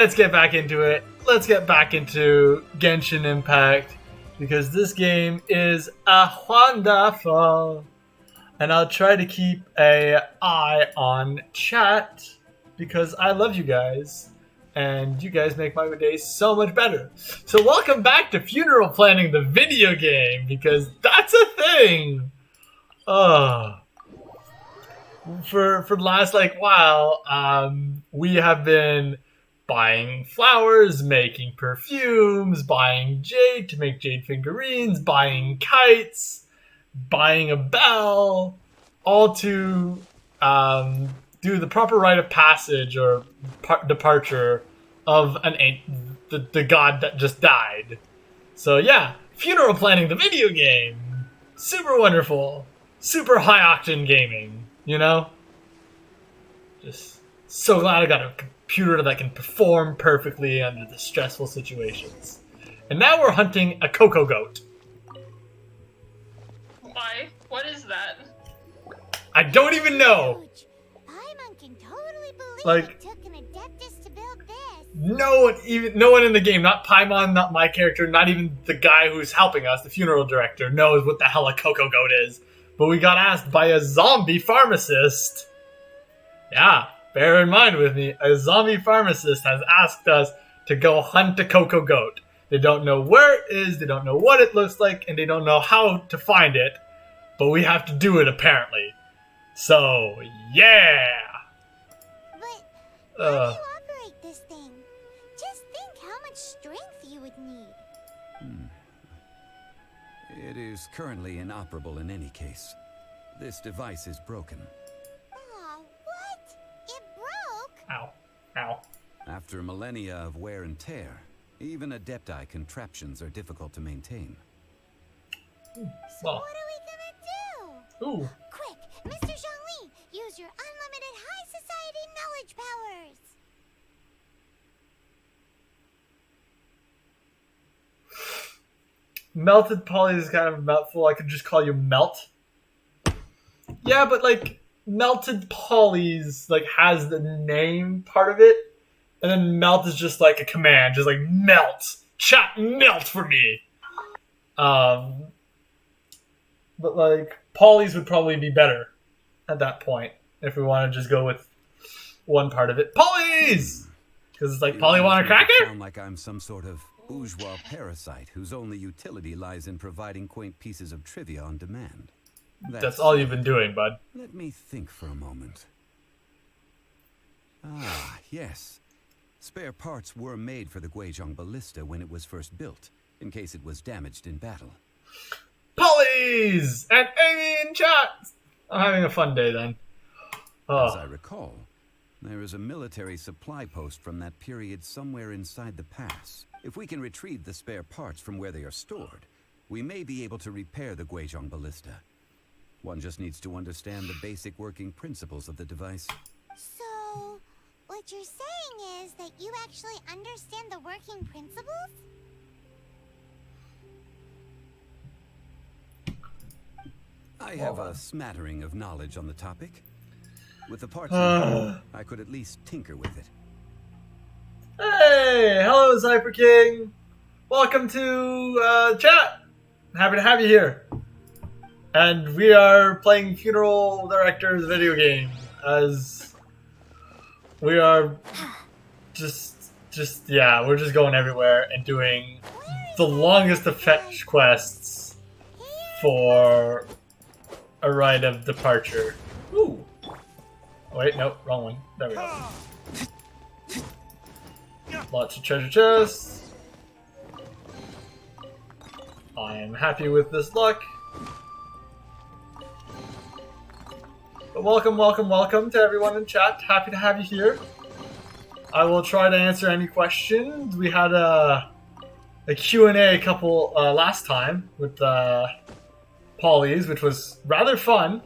let's get back into it. Let's get back into Genshin Impact because this game is wonderful. And I'll try to keep an eye on chat because I love you guys. And you guys make my day so much better. So welcome back to Funeral Planning, the video game, because that's a thing. For the last while, we have been buying flowers, making perfumes, buying jade to make jade figurines, buying kites, buying a bell, all to do the proper rite of passage or departure of the god that just died. So yeah, Funeral Planning, the video game. Super wonderful. Super high octane gaming, you know? Just so glad I got a computer that can perform perfectly under the stressful situations. And now we're hunting a Cocogoat. Why? What is that? I don't even know. Paimon can totally believe Like, it took an Adeptus to build this. No one in the game, not Paimon, not my character, not even the guy who's helping us, the funeral director, knows what the hell a Cocogoat is. But we got asked by a zombie pharmacist. Yeah, bear in mind with me, a zombie pharmacist has asked us to go hunt a Cocogoat. They don't know where it is, they don't know what it looks like, and they don't know how to find it. But we have to do it, apparently. So, yeah! But how do you operate this thing? Just think how much strength you would need. It is currently inoperable in any case. This device is broken. Aw, what? It broke? Ow. Ow. After millennia of wear and tear, even Adepti contraptions are difficult to maintain. So Well. what are we gonna do? Ooh. Quick, Mr. Zhongli, use your unlimited high society knowledge powers. Melted Polly is kind of a mouthful. I could just call you Melt. Yeah, but Melted Polly's has the name part of it, and then Melt is just a command, just melt, chat, melt for me. But Polly's would probably be better at that point if we want to just go with one part of it. Polly's, because it's Polly want a cracker. Sound like I'm some sort of bourgeois parasite whose only utility lies in providing quaint pieces of trivia on demand. That's all you've been doing, bud. Let me think for a moment. Ah, yes. Spare parts were made for the Guizhong ballista when it was first built, in case it was damaged in battle. Polly's and Amy in chat. I'm having a fun day then. As I recall, there is a military supply post from that period somewhere inside the pass. If we can retrieve the spare parts from where they are stored, we may be able to repair the Guizhong ballista. One just needs to understand the basic working principles of the device. So, what you're saying is that you actually understand the working principles? I have a smattering of knowledge on the topic. With the parts in hand, I could at least tinker with it. Hey, hello, Cypher King. Welcome to chat. Happy to have you here. And we are playing Funeral Director's video game as we are we're just going everywhere and doing the longest of fetch quests for a rite of departure. Ooh. Oh, wait, nope, wrong one. There we go. Lots of treasure chests. I am happy with this luck. But welcome to everyone in chat. Happy to have you here. I will try to answer any questions. We had a Q&A couple last time with Polly's, which was rather fun.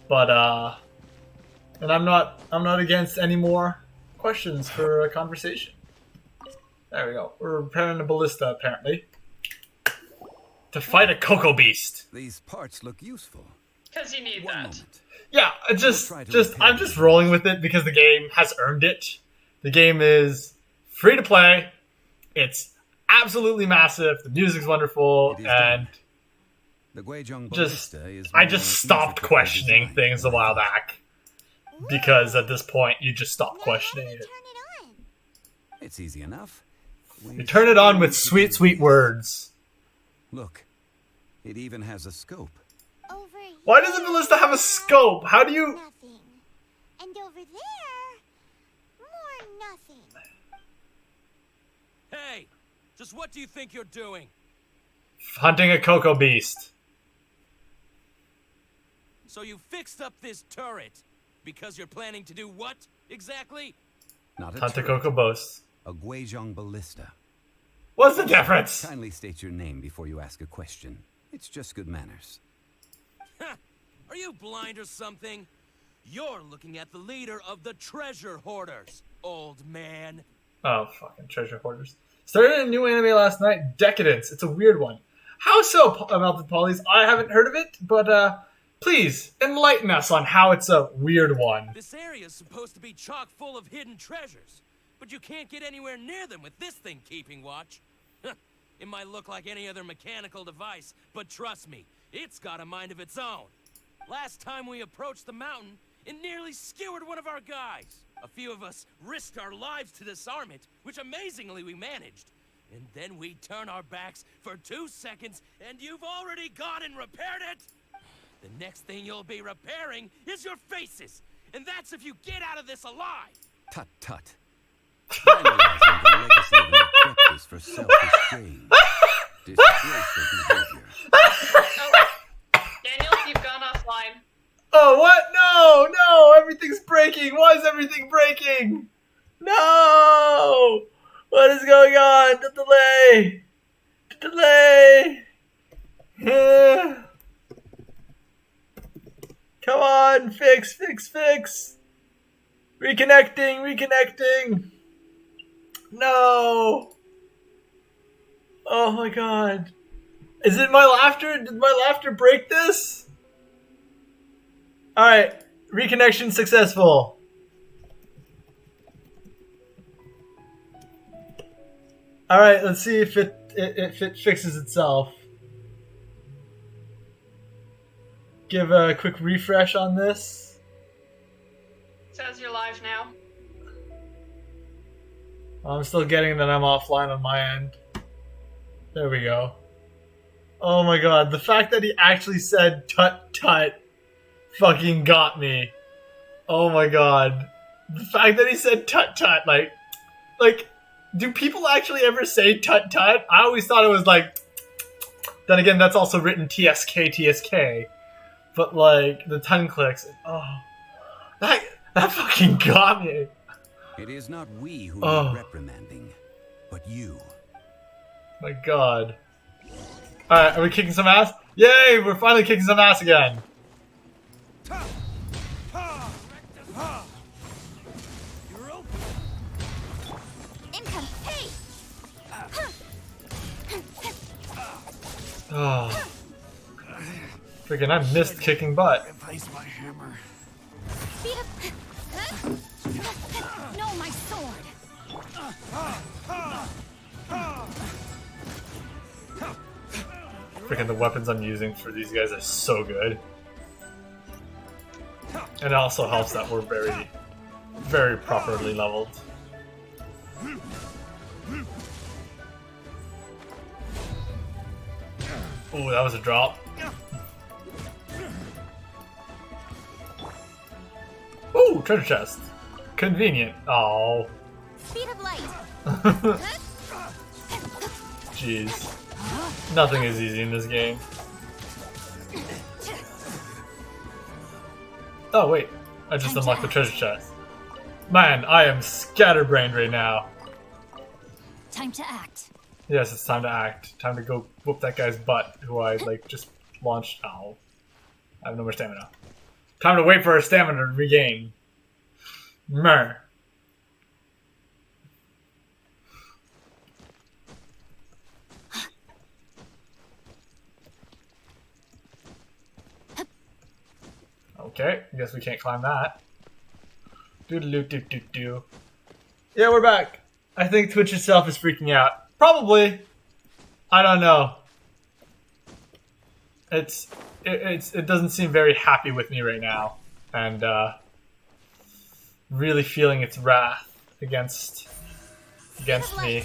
But and I'm not against any more questions for a conversation. There we go. We're repairing the ballista apparently to fight a Coco Beast. These parts look useful. Because you need One that. moment. Yeah, I'm just rolling with it because the game has earned it. The game is free to play. It's absolutely massive. The music's wonderful, It is and The Guizhong just Ballista is I more just stopped intricately questioning designed things a than I while thought. back because at this point you just stop Now questioning how do it. you turn it on? It's easy enough. You turn it on with sweet, sweet words. Look, it even has a scope. Over here. Why does the ballista have a scope? How do you? Nothing. And over there, more nothing. Hey, just what do you think you're doing? Hunting a cocoa beast. So you fixed up this turret because you're planning to do what exactly? Not a Hunt a turret, cocoa boast. a Guizhong Ballista. What's the difference? Kindly state your name before you ask a question. It's just good manners. Are you blind or something? You're looking at the leader of the treasure hoarders, old man. Oh, fucking treasure hoarders. Started a new anime last night, Decadence. It's a weird one. How so, Melted Polys? I haven't heard of it, but please enlighten us on how it's a weird one. This area's supposed to be chock full of hidden treasures, but you can't get anywhere near them with this thing keeping watch. It might look like any other mechanical device, but trust me, it's got a mind of its own. Last time we approached the mountain, it nearly skewered one of our guys. A few of us risked our lives to disarm it, which amazingly we managed. And then we turn our backs for 2 seconds, and you've already gone and repaired it! The next thing you'll be repairing is your faces, and that's if you get out of this alive! Tut tut. Vandalizing the legacy of an objectives for selfish gain. Disgraceful behavior. Oh, Daniel, you've gone offline. Oh, what? No, no, everything's breaking. Why is everything breaking? No! What is going on? The delay! The delay! Come on, fix, fix, fix! Reconnecting, reconnecting! No! Oh my god. Is it my laughter? Did my laughter break this? Alright, reconnection successful. Alright, let's see if it fixes itself. Give a quick refresh on this. Says you're live now. I'm still getting that I'm offline on my end. There we go. Oh my god, the fact that he actually said tut tut fucking got me. Oh my god. The fact that he said tut tut, like, do people actually ever say tut tut? I always thought it was like, then again, that's also written TSK, TSK. But like, the tongue clicks, oh, that fucking got me. It is not we who Oh. need reprimanding, but you. My god. Alright, are we kicking some ass? Yay, we're finally kicking some ass again. Income. Hey! Oh. Freaking, I missed kicking butt. Replace my hammer. Speed up. No, my sword. Freaking, the weapons I'm using for these guys are so good. And it also helps that we're very, very properly leveled. Ooh, that was a drop. Ooh, treasure chest. Convenient. Oh. Speed of light. Jeez. Nothing is easy in this game. Oh, wait. I just unlocked the treasure chest. Man, I am scatterbrained right now. Time to act. Yes, it's time to act. Time to go whoop that guy's butt who I, like, just launched. Oh. I have no more stamina. Time to wait for our stamina to regain. Mer. Okay, I guess we can't climb that. Doo-doo-doo-doo-doo. Yeah, we're back. I think Twitch itself is freaking out. Probably. I don't know. It doesn't seem very happy with me right now, and really feeling its wrath against me.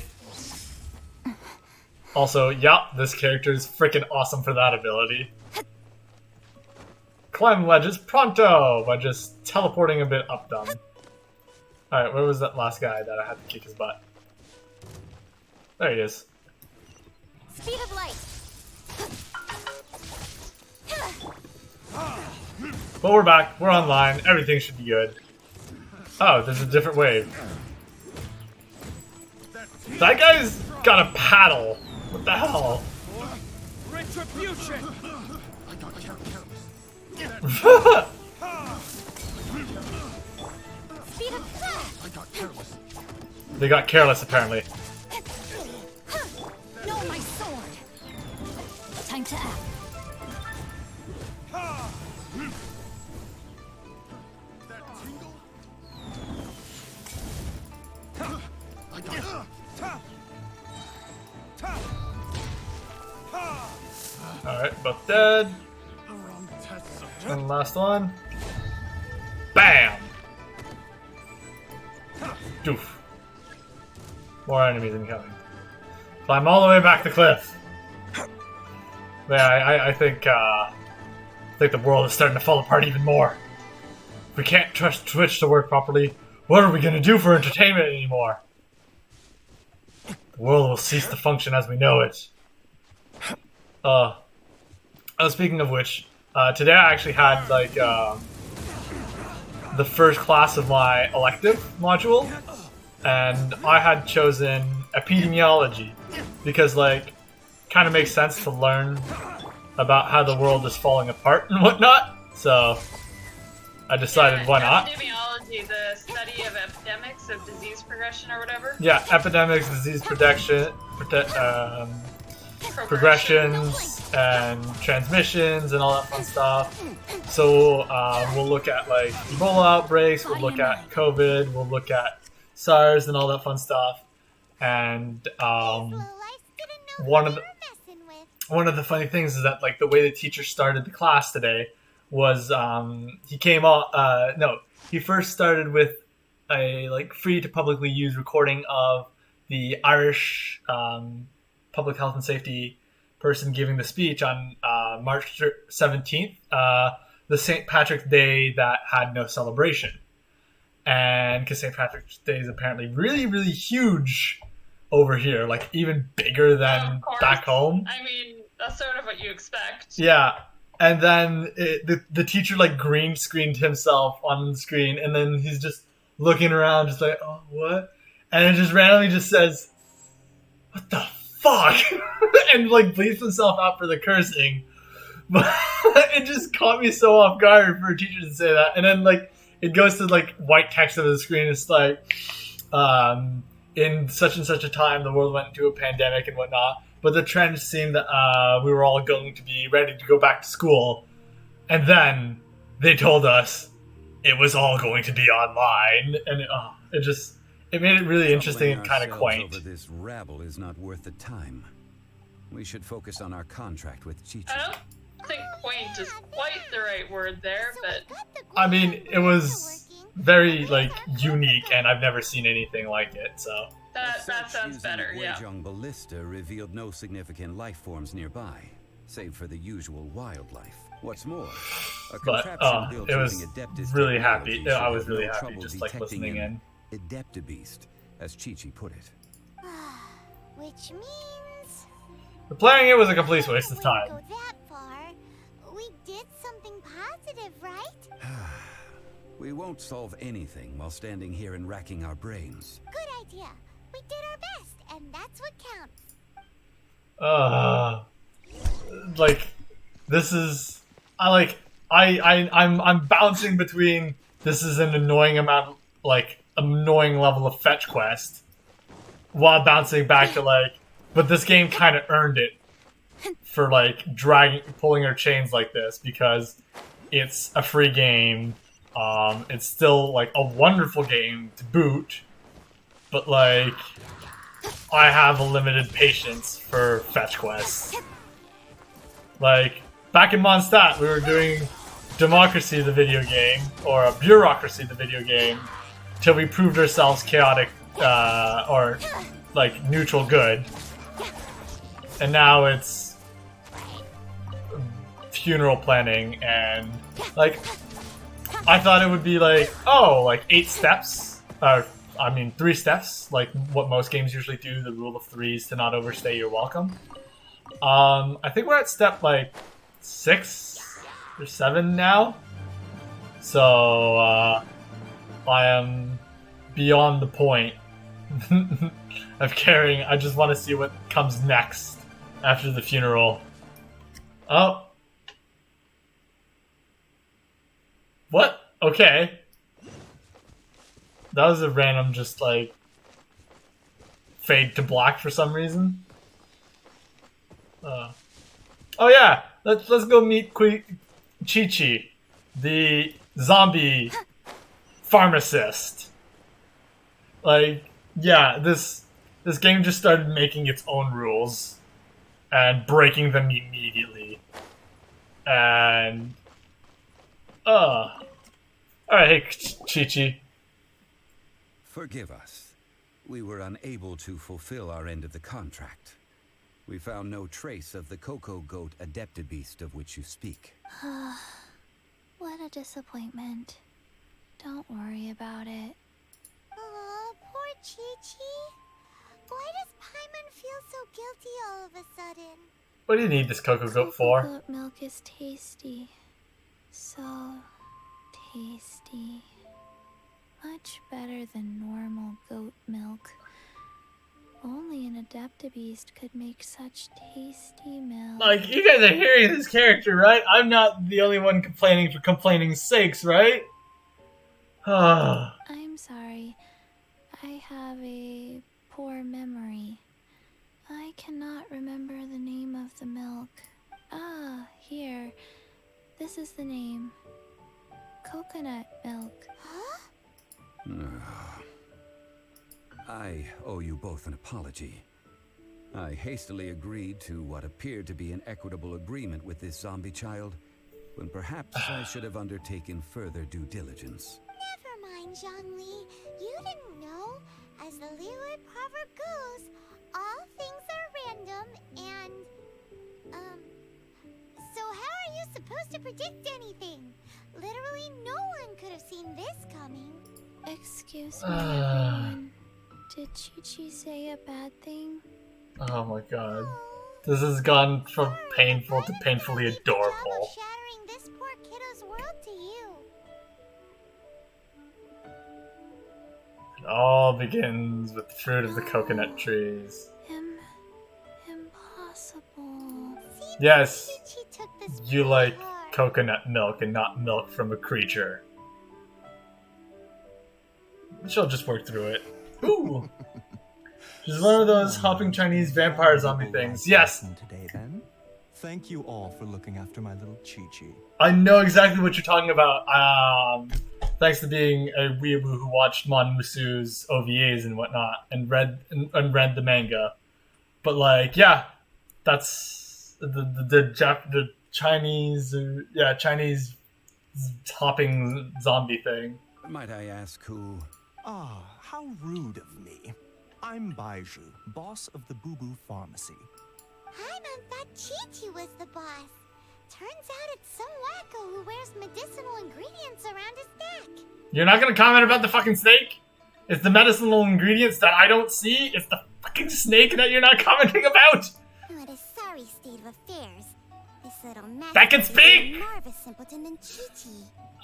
Also, yeah, this character is freaking awesome for that ability. Climb ledges pronto by just teleporting a bit up them. Alright, where was that last guy that I had to kick his butt? There he is. Speed of light. But we're back, we're online, everything should be good. Oh, there's a different wave. That guy's got a paddle. What the hell? Retribution! Speed of They got careless apparently. No, my sword. Time to act. Alright, both dead. And last one. Bam! Doof. More enemies incoming. Climb all the way back the cliff. Yeah, I think the world is starting to fall apart even more. If we can't trust Twitch to work properly, what are we gonna do for entertainment anymore? The world will cease to function as we know it. Speaking of which, today I actually had like the first class of my elective module, and I had chosen epidemiology because like kind of makes sense to learn about how the world is falling apart and whatnot. So I decided why not. Epidemiology, the study of epidemics, of disease progression or whatever. Yeah, epidemics, disease progressions, and transmissions, and all that fun stuff. So we'll look at like Ebola outbreaks, we'll look at COVID, we'll look at SARS and all that fun stuff. And one of the funny things is that like the way the teacher started the class today was he first started with a like free to publicly use recording of the Irish public health and safety person giving the speech on March 17th, the St. Patrick's Day that had no celebration. And because St. Patrick's Day is apparently really, really huge over here, like even bigger than back home. I mean, that's sort of what you expect. Yeah. And then the teacher like green screened himself on the screen, and then he's just looking around just like, oh, what? And it just randomly just says, what the fuck? And like bleeps himself out for the cursing. But it just caught me so off guard for a teacher to say that. And then like it goes to like white text of the screen. It's like, in such and such a time, the world went into a pandemic and whatnot. But the trend seemed that we were all going to be ready to go back to school. And then they told us it was all going to be online. And it made it really interesting and kind of quaint. Over this rabble is not worth the time. We should focus on our contract with Chi-Chi. I don't think quaint is quite the right word there, but I mean, it was very like unique, and I've never seen anything like it. So that sounds better. Yeah. Wejong ballista revealed no significant life forms nearby, save for the usual wildlife. What's more, a contraption built it was using Adeptus really happy. technology I was should really have no happy trouble just like detecting listening an in. Adeptabeast, as Chi-Chi put it. Which means But playing it was a complete waste of time. Go that far. We did something positive, right? We won't solve anything while standing here and racking our brains. Good idea. We did our best, and that's what counts. Like this is I'm bouncing between this is an annoying amount, like annoying level of fetch quest, while bouncing back to like, but this game kind of earned it for like pulling her chains like this because it's a free game. It's still like a wonderful game to boot, but like, I have a limited patience for fetch quests. Like, back in Mondstadt, we were doing Democracy the video game, or Bureaucracy the video game, till we proved ourselves chaotic, or like neutral good. And now it's funeral planning, and like, I thought it would be like, oh, like 8 steps, or I mean 3 steps, like what most games usually do, the rule of 3s to not overstay your welcome. I think we're at step like 6 or 7 now. So I am beyond the point of caring. I just want to see what comes next after the funeral. Oh. What? Okay. That was a random just like fade to black for some reason. Oh yeah, let's go meet Chi-Chi, the zombie pharmacist. Like, yeah, this game just started making its own rules and breaking them immediately. And alright, hey Chi-Chi. Forgive us. We were unable to fulfill our end of the contract. We found no trace of the Cocogoat adeptabeast of which you speak. What a disappointment. Don't worry about it. Oh, poor Chi-Chi. Why does Paimon feel so guilty all of a sudden? What do you need this Cocogoat for? Cocogoat milk is tasty. So tasty. Much better than normal goat milk. Only an adeptabeast could make such tasty milk. Like, you guys are hearing this character, right? I'm not the only one complaining for complaining's sakes, right? I'm sorry. I have a poor memory. I cannot remember the name of the milk. Ah, here. This is the name. Coconut milk. I owe you both an apology. I hastily agreed to what appeared to be an equitable agreement with this zombie child, when perhaps I should have undertaken further due diligence. Never mind, Zhongli. You didn't know. As the Liyue proverb goes, all things are random and, so how are you supposed to predict anything? Literally no one could have seen this coming. Excuse me, everyone. Did Chi-Chi say a bad thing? Oh my god. This has gone from painful to painfully adorable. Shattering this poor kiddo's world to you. It all begins with the fruit of the coconut trees. Impossible. Yes, Chi-Chi took this you really like hard. coconut milk and not milk from a creature. She'll just work through it. Ooh! She's one of those hopping Chinese vampire zombie things. Yes! Today, then. Thank you all for looking after my little Chi-Chi. I know exactly what you're talking about. Thanks to being a weeaboo who watched Mon Musu's OVAs and whatnot, and read the manga. But like, yeah, that's the Chinese, Chinese hopping zombie thing. Might I ask who? Ah, how rude of me. I'm Baiju, boss of the Boo Boo Pharmacy. Paimon thought Chi-Chi was the boss. Turns out it's some wacko who wears medicinal ingredients around his neck. You're not gonna comment about the fucking snake? It's the medicinal ingredients that I don't see? It's the fucking snake that you're not commenting about? What a sorry state of affairs. This little mess That can speak! is more of a simpleton than Chi-Chi.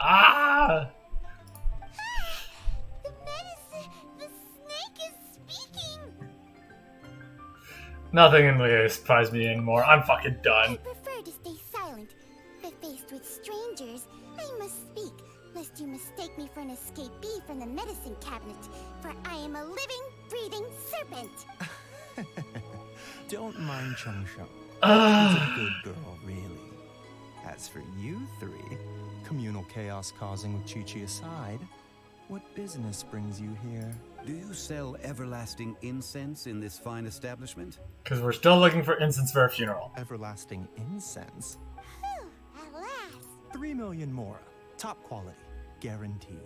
Ah! The snake is speaking! Nothing in Liyue surprised me anymore. I'm fucking I done. prefer to stay silent, but faced with strangers, I must speak, lest you mistake me for an escapee from the medicine cabinet, for I am a living, breathing serpent! Don't mind Chung Sheng. She's a good girl, really. As for you three, communal chaos causing with Chi-Chi aside, what business brings you here? Do you sell everlasting incense in this fine establishment? Because we're still looking for incense for a funeral. Everlasting incense. Whew, at last. 3 million more. Top quality. Guaranteed.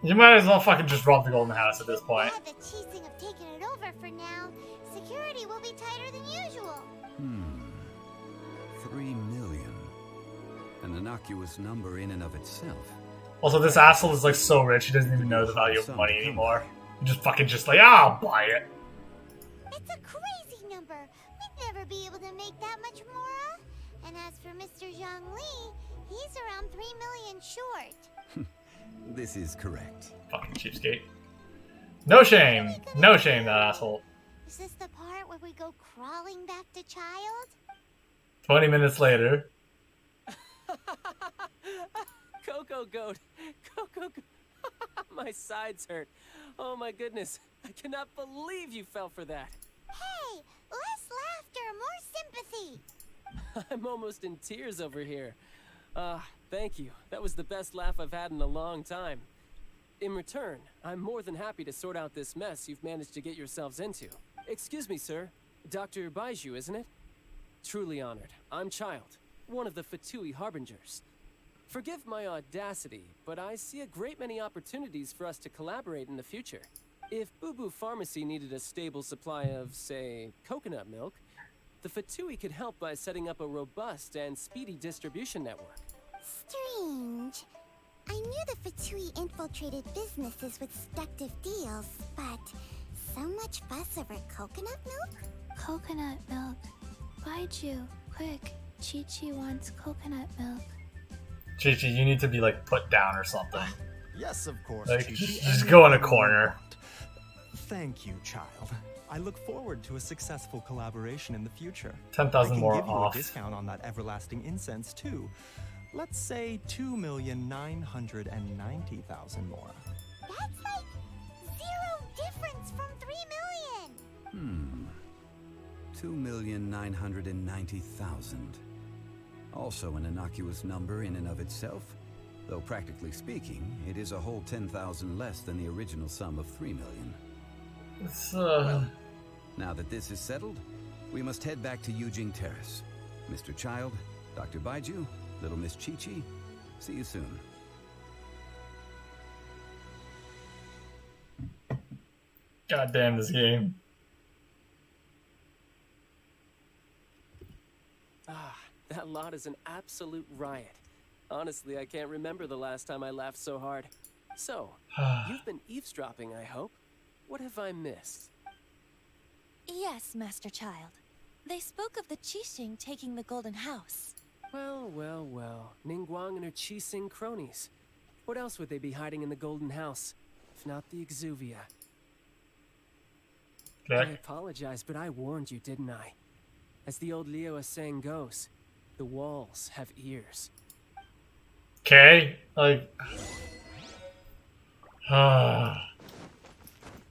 You might as well fucking just rob the Golden House at this point. Had the cheating of taking it over for now. Security will be tighter than usual. 3 million. An innocuous number in and of itself. Also, this asshole is like so rich, he doesn't even know the value of money anymore. He just fucking just like, I'll buy it. It's a crazy number. We'd never be able to make that much more. And as for Mr. Zhang Li, he's around 3 million short. This is correct. Fucking cheapskate. No shame. No shame, that asshole. Is this the part where we go crawling back to child? 20 minutes later. Cocogoat. Cocogoat. My sides hurt. Oh my goodness. I cannot believe you fell for that. Hey, less laughter, more sympathy. I'm almost in tears over here. Thank you. That was the best laugh I've had in a long time. In return, I'm more than happy to sort out this mess you've managed to get yourselves into. Excuse me, sir. Dr. Baiju, isn't it? Truly honored. I'm Child, one of the Fatui Harbingers. Forgive my audacity, but I see a great many opportunities for us to collaborate in the future. If Boo Boo Pharmacy needed a stable supply of, say, coconut milk, the Fatui could help by setting up a robust and speedy distribution network. Strange. I knew the Fatui infiltrated businesses with seductive deals, but so much fuss over coconut milk? Coconut milk. Baiju, quick. Chi-Chi wants coconut milk. Chi-Chi, you need to be like put down or something. Yes, of course. Like, Chi-Chi. just go in a corner. Thank you, child. I look forward to a successful collaboration in the future. 10,000 more I can give you off. a discount on that everlasting incense too. Let's say 2,990,000 more. That's like zero difference from 3 million. 2,990,000. Also an innocuous number in and of itself, though practically speaking, it is a whole 10,000 less than the original sum of 3 million. It's, Now that this is settled, we must head back to Yujing Terrace. Mr. Child, Dr. Baiju, Little Miss Chi-Chi, see you soon. God damn this game. That lot is an absolute riot. Honestly, I can't remember the last time I laughed so hard. So, you've been eavesdropping, I hope. What have I missed? Yes, Master Child. They spoke of the Qixing taking the Golden House. Well, well, well. Ningguang and her Qixing cronies. What else would they be hiding in the Golden House, if not the Exuvia? I apologize, but I warned you, didn't I? As the old Liu saying goes, the walls have ears. Okay, like...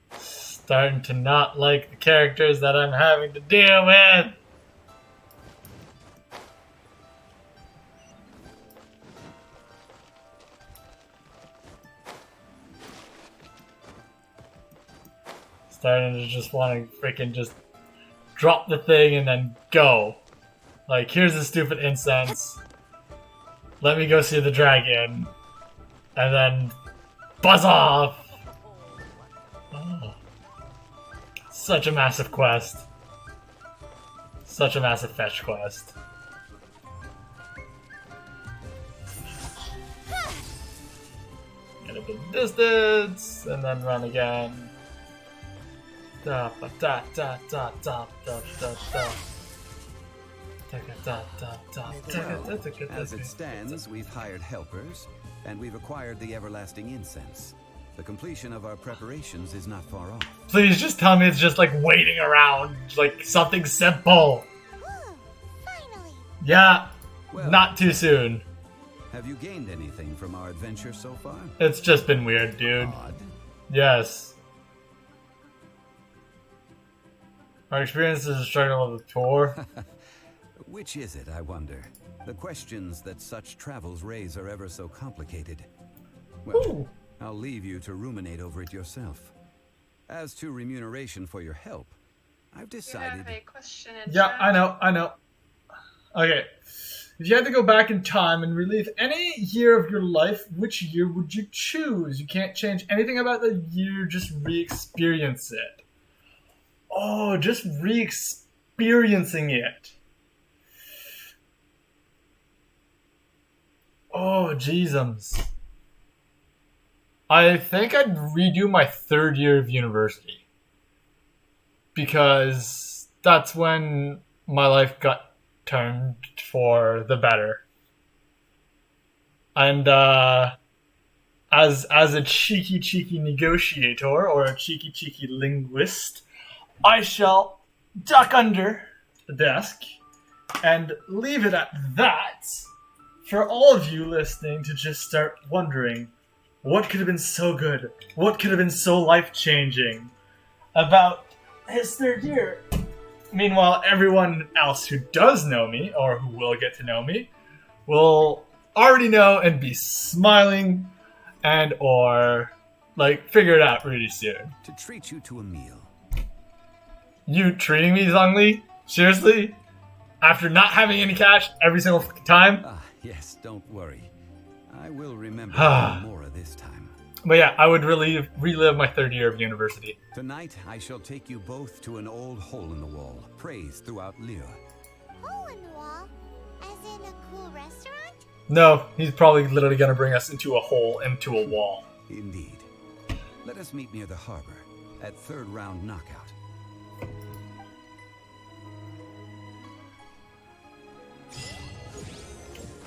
starting to not like the characters that I'm having to deal with. Starting to just want to freaking just drop the thing and then go. Like, here's the stupid incense. Let me go see the dragon. And then buzz off. Oh. Such a massive quest. Such a massive fetch quest. Get a bit of distance, and then run again. Da ba da da da da da da da. As it stands, we've hired helpers, and we've acquired the everlasting incense. The completion of our preparations is not far off. Please just tell me it's just like waiting around, like something simple. Finally. Yeah, Well, not too soon. have you gained anything from our adventure so far? It's just been weird, dude. Odd. Yes. Our experience is a struggle of the tour. Which is it, I wonder? The questions that such travels raise are ever so complicated. Well, Ooh. I'll leave you to ruminate over it yourself. As to remuneration for your help, I've You decided... have a question in Yeah, chat. I know. Okay. If you had to go back in time and relive any year of your life, which year would you choose? You can't change anything about the year, just re-experience it. Oh, just re-experiencing it. Oh, jeezums. I think I'd redo my third year of university. Because that's when my life got turned for the better. And as a cheeky negotiator or a cheeky linguist, I shall duck under the desk and leave it at that for all of you listening to just start wondering what could have been so good, what could have been so life-changing about his third year. Meanwhile, everyone else who does know me, or who will get to know me, will already know and be smiling and or like figure it out really soon. to treat you to a meal. You treating me, Zhongli? Seriously? After not having any cash every single fucking time? Ah, yes, don't worry. I will remember more this time. But yeah, I would really relive my third year of university. Tonight, I shall take you both to an old hole in the wall, praised throughout Liyue. Hole in the wall? As in a cool restaurant? No, he's probably literally gonna bring us into a hole, into a wall. Indeed. Let us meet near the harbor, at third round knockout.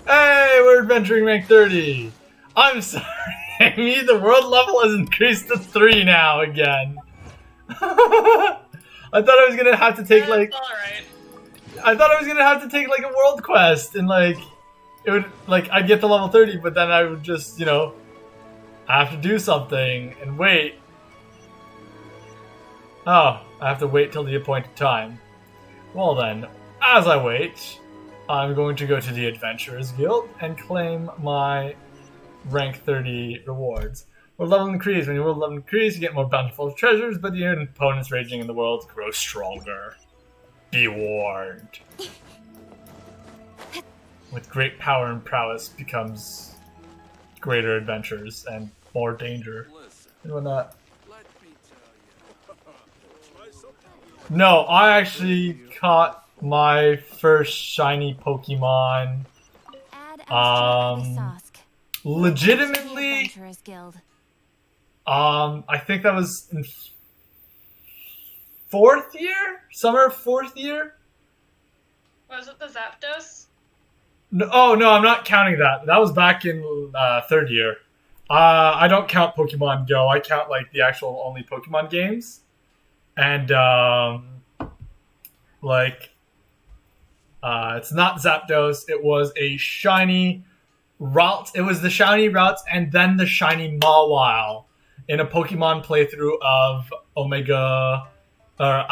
Hey, we're adventuring rank 30. I'm sorry, Amy, the world level has increased to 3 now again. I thought I was gonna have to take like... Alright. I thought I was gonna have to take like a world quest and like... It would, like, I'd get to level 30, but then I would just, you know... have to do something and wait. Oh, I have to wait till the appointed time. Well then, as I wait, I'm going to go to the Adventurers Guild and claim my rank 30 rewards. World level increase. When your world level increase, you get more bountiful treasures, but the opponents raging in the world grow stronger. Be warned. With great power and prowess becomes greater adventures and more danger and whatnot. No, I actually caught my first shiny Pokemon. Legitimately. I think that was in 4th year? Summer of 4th year? Was it the Zapdos? No, oh, no, I'm not counting that. That was back in 3rd year. I don't count Pokemon Go. I count, like, the actual only Pokemon games. And, it's not Zapdos. It was a shiny Route. It was the shiny Routes and then the shiny Mawile in a Pokemon playthrough of Omega, or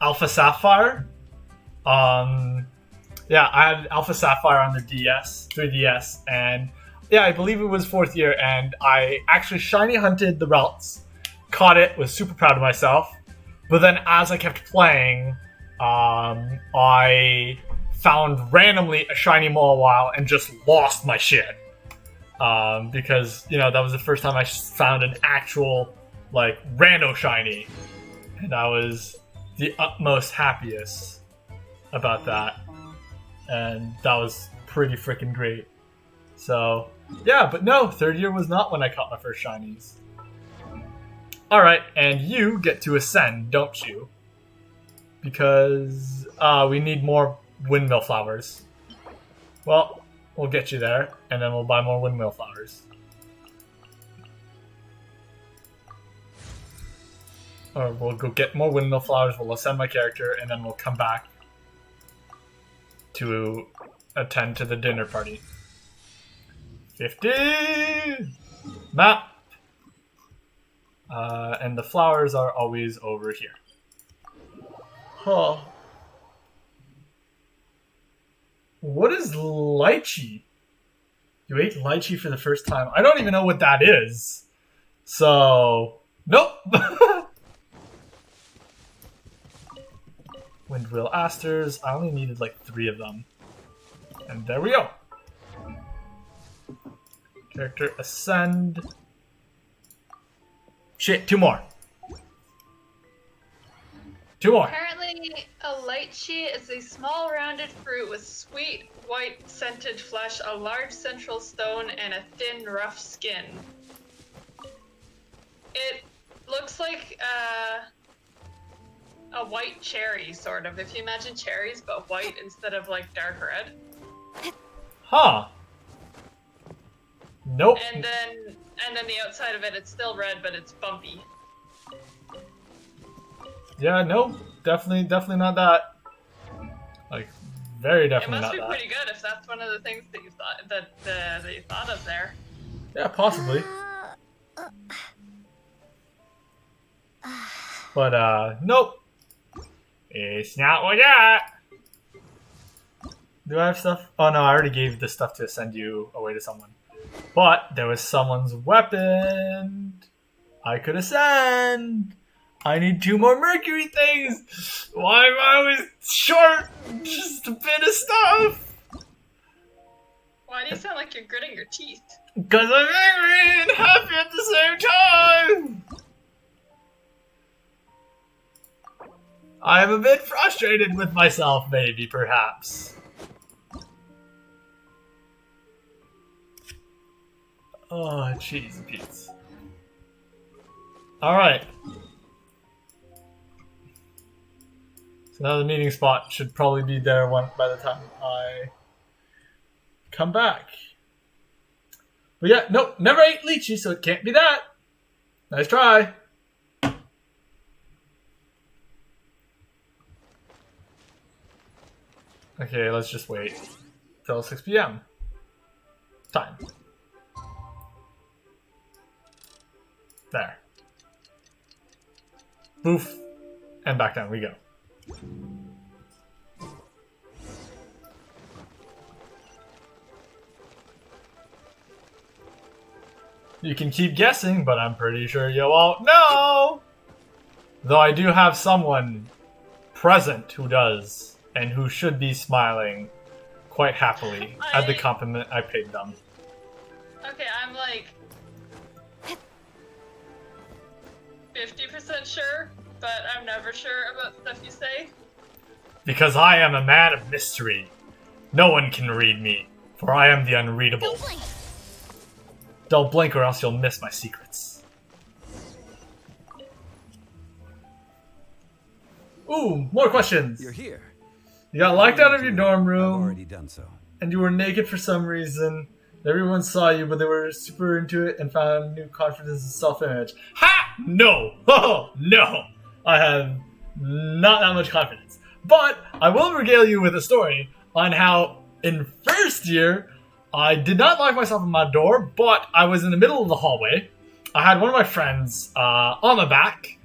Alpha Sapphire. Yeah, I had Alpha Sapphire on the 3DS, and yeah, I believe it was 4th year, and I actually shiny hunted the Routes, caught it, was super proud of myself, but then as I kept playing, I found randomly a shiny Mawile and just lost my shit. Because, you know, that was the first time I found an actual, like, rando shiny, and I was the utmost happiest about that. And that was pretty freaking great. So, yeah, but no, 3rd year was not when I caught my first shinies. Alright, and you get to ascend, don't you? Because we need more windmill flowers. Well, we'll get you there, and then we'll buy more windmill flowers. Or we'll go get more windmill flowers, we'll ascend my character, and then we'll come back to attend to the dinner party. 50! Map! And the flowers are always over here. Huh. What is lychee? You ate lychee for the first time. I don't even know what that is. So, nope. Windwheel asters. I only needed like 3 of them. And there we go. Character ascend. Shit, 2 more. 2 more. Apparently, a lychee is a small rounded fruit with sweet, white, scented flesh, a large central stone, and a thin, rough skin. It looks like a white cherry, sort of. If you imagine cherries, but white instead of like dark red. Huh. Nope. And then the outside of it, it's still red, but it's bumpy. Yeah, no, definitely not that. Like, very definitely not that. It must be pretty good if that's one of the things that you thought that you thought of there. Yeah, possibly. But nope. It's not what that. Do I have stuff? Oh no, I already gave the stuff to send you away to someone. But there was someone's weapon. I could ascend. I need 2 more mercury things. Why am I always short? Just a bit of stuff. Why do you sound like you're gritting your teeth? Because I'm angry and happy at the same time. I'm a bit frustrated with myself, maybe, perhaps. Oh, cheese and Pete's. Alright. So now the meeting spot should probably be there by the time I come back. But yeah, nope, never ate lychee, so it can't be that. Nice try. Okay, let's just wait till 6 p.m. Time. There. Boof. And back down we go. You can keep guessing, but I'm pretty sure you won't know! Though I do have someone present who does, and who should be smiling quite happily at the compliment I paid them. Okay, I'm like 50% sure, but I'm never sure about stuff you say. Because I am a man of mystery. No one can read me, for I am the unreadable. Don't blink or else you'll miss my secrets. Ooh, more questions! You're here. You got locked out of your dorm I've room, already done so. and you were naked for some reason. Everyone saw you, but they were super into it and found new confidence and self-image. Ha! No! Oh, no! I have not that much confidence. But I will regale you with a story on how in first year, I did not lock myself in my door, but I was in the middle of the hallway. I had one of my friends on my back.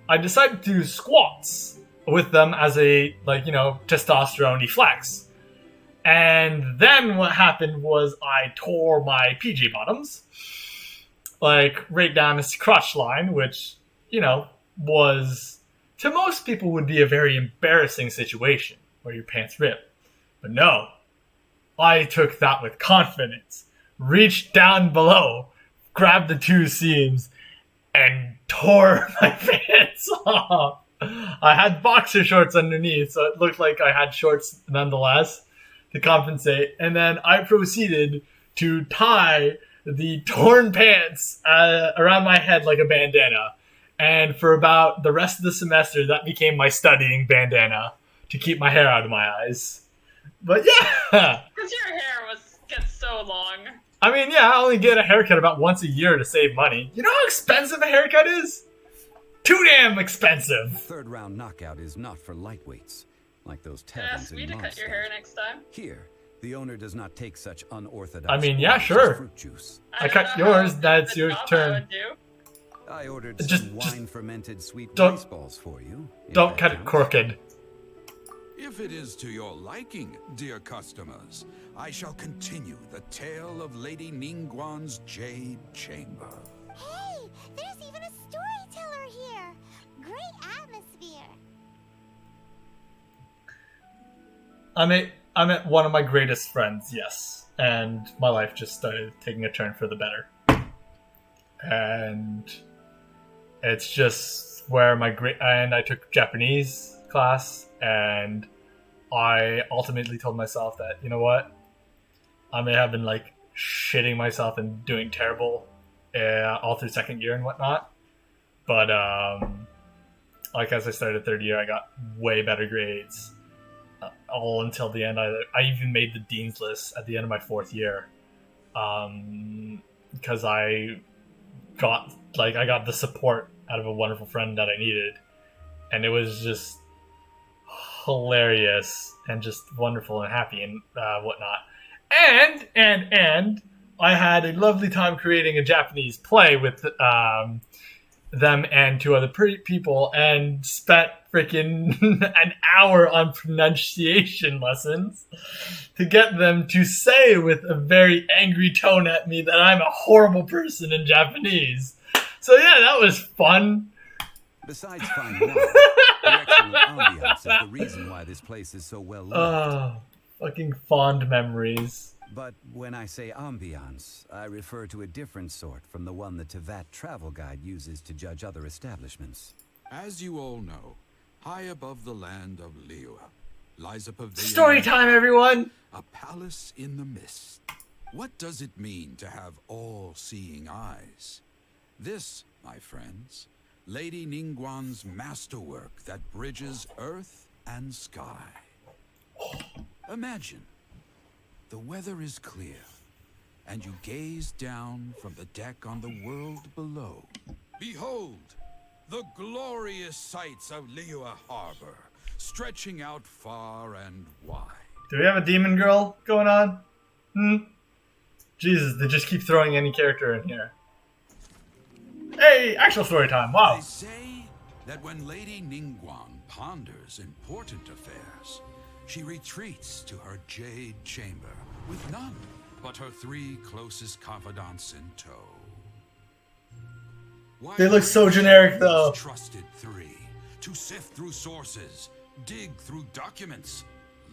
I decided to do squats with them as a, testosterone-y flex. And then what happened was I tore my PJ bottoms, right down this crotch line, which, was, to most people, would be a very embarrassing situation where your pants rip. But no, I took that with confidence, reached down below, grabbed the 2 seams, and tore my pants off. I had boxer shorts underneath, so it looked like I had shorts nonetheless to compensate. And then I proceeded to tie the torn pants around my head like a bandana. And for about the rest of the semester, that became my studying bandana to keep my hair out of my eyes. But yeah! Because your hair gets so long. I mean, yeah, I only get a haircut about once a year to save money. You know how expensive a haircut is? Too damn expensive! Third round knockout is not for lightweights, like those taverns Ask me in to cut your hair next time. Here, the owner does not take such unorthodox. I mean, yeah, sure. Fruit juice. I cut yours, that's your turn. I ordered Just some wine-fermented sweet don't- rice balls for you. if Don't that cut it counts. crooked. If it is to your liking, dear customers, I shall continue the tale of Lady Ningguang's Jade Chamber. Hey, there's even a storyteller here. Great atmosphere. I met one of my greatest friends, yes, and my life just started taking a turn for the better. And it's just where and I took Japanese class, and I ultimately told myself that, you know what, I may have been like shitting myself and doing terrible all through second year and whatnot, but like as I started third year, I got way better grades. All until the end. I even made the dean's list at the end of my fourth year, because I got the support out of a wonderful friend that I needed, and it was just hilarious and just wonderful and happy and whatnot. And I had a lovely time creating a Japanese play with them and two other people, and spent freaking an hour on pronunciation lessons to get them to say with a very angry tone at me that I'm a horrible person in Japanese. So yeah, that was fun. Besides fine wine, the excellent ambiance is the reason why this place is so well lit. Oh, fucking fond memories. But when I say ambiance, I refer to a different sort from the one the Tevat travel guide uses to judge other establishments. As you all know, high above the land of Liyue lies a pavilion. Story time, everyone! A palace in the mist. What does it mean to have all-seeing eyes? This, my friends, Lady Ningguang's masterwork that bridges earth and sky. Imagine, the weather is clear, and you gaze down from the deck on the world below. Behold, the glorious sights of Liyue Harbor, stretching out far and wide. Do we have a demon girl going on? Jesus, they just keep throwing any character in here. Hey, actual story time, wow. They say that when Lady Ningguang ponders important affairs, she retreats to her Jade Chamber with none but her three closest confidants in tow. They look so generic, though. Trusted three to sift through sources, dig through documents,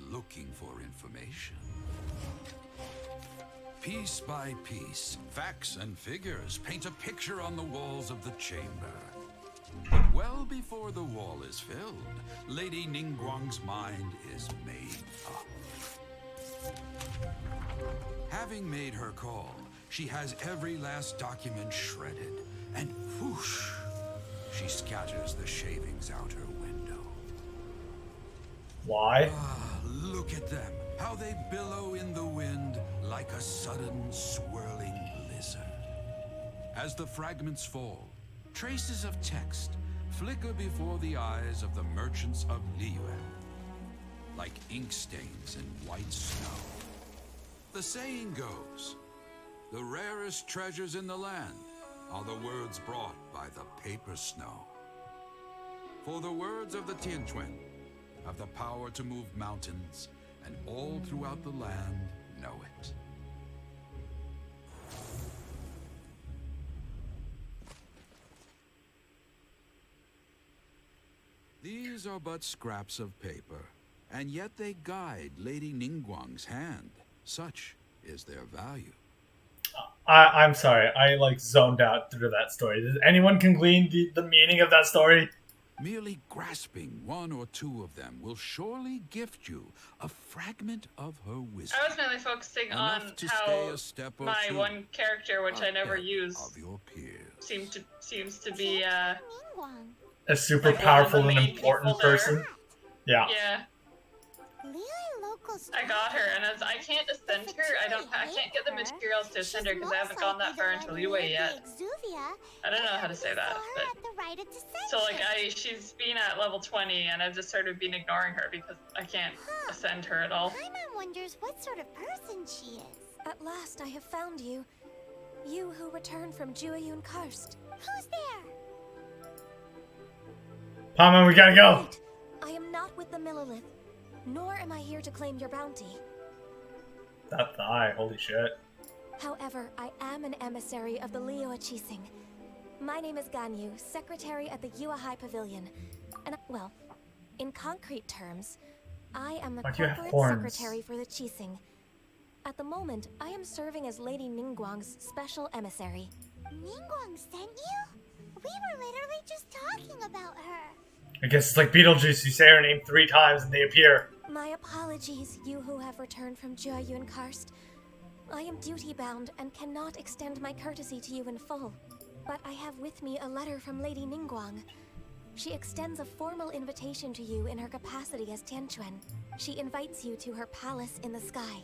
looking for information. Piece by piece, facts and figures paint a picture on the walls of the chamber. But well before the wall is filled, Lady Ningguang's mind is made up. Having made her call, she has every last document shredded, and whoosh, she scatters the shavings out her window. Why? Look at them, how they billow in the wind like a sudden swirling blizzard. As the fragments fall, traces of text flicker before the eyes of the merchants of Liyue, like ink stains in white snow. The saying goes, the rarest treasures in the land are the words brought by the paper snow. For the words of the Tianquan have the power to move mountains, and all throughout the land know it. These are but scraps of paper, and yet they guide Lady Ningguang's hand. Such is their value. I'm sorry, I like zoned out through that story. Does anyone can glean the meaning of that story? Merely grasping one or two of them will surely gift you a fragment of her wisdom. I was mainly focusing on Enough to how stay a step or my two one character, which I never ahead use, of your peers. seems to be Ningguang. A super Like powerful one of and the main important people there. person? Yeah. yeah. Liyue locals. I got her, and as I can't ascend her, I can't get the materials to ascend her because I haven't gone that far into Liyue yet. I don't know how to say that, but so like she's been at level 20, and I've just sort of been ignoring her because I can't ascend her at all. Paimon wonders what sort of person she is. At last I have found you. You who returned from Jueyun Karst. Who's there? Paimon, we gotta go. Wait, I am not with the Millilith. am I here to claim your bounty. That thigh, holy shit. However, I am an emissary of the Liyue Qixing. My name is Ganyu, secretary at the Yue High Pavilion. And, well, in concrete terms, I am the Why do you have corporate horns? secretary for the Qixing. At the moment, I am serving as Lady Ningguang's special emissary. Ningguang sent you? We were literally just talking about her. I guess it's like Beetlejuice, you say her name 3 times and they appear. My apologies, you who have returned from Jueyun Karst. I am duty-bound and cannot extend my courtesy to you in full. But I have with me a letter from Lady Ningguang. She extends a formal invitation to you in her capacity as Tianquan. She invites you to her palace in the sky.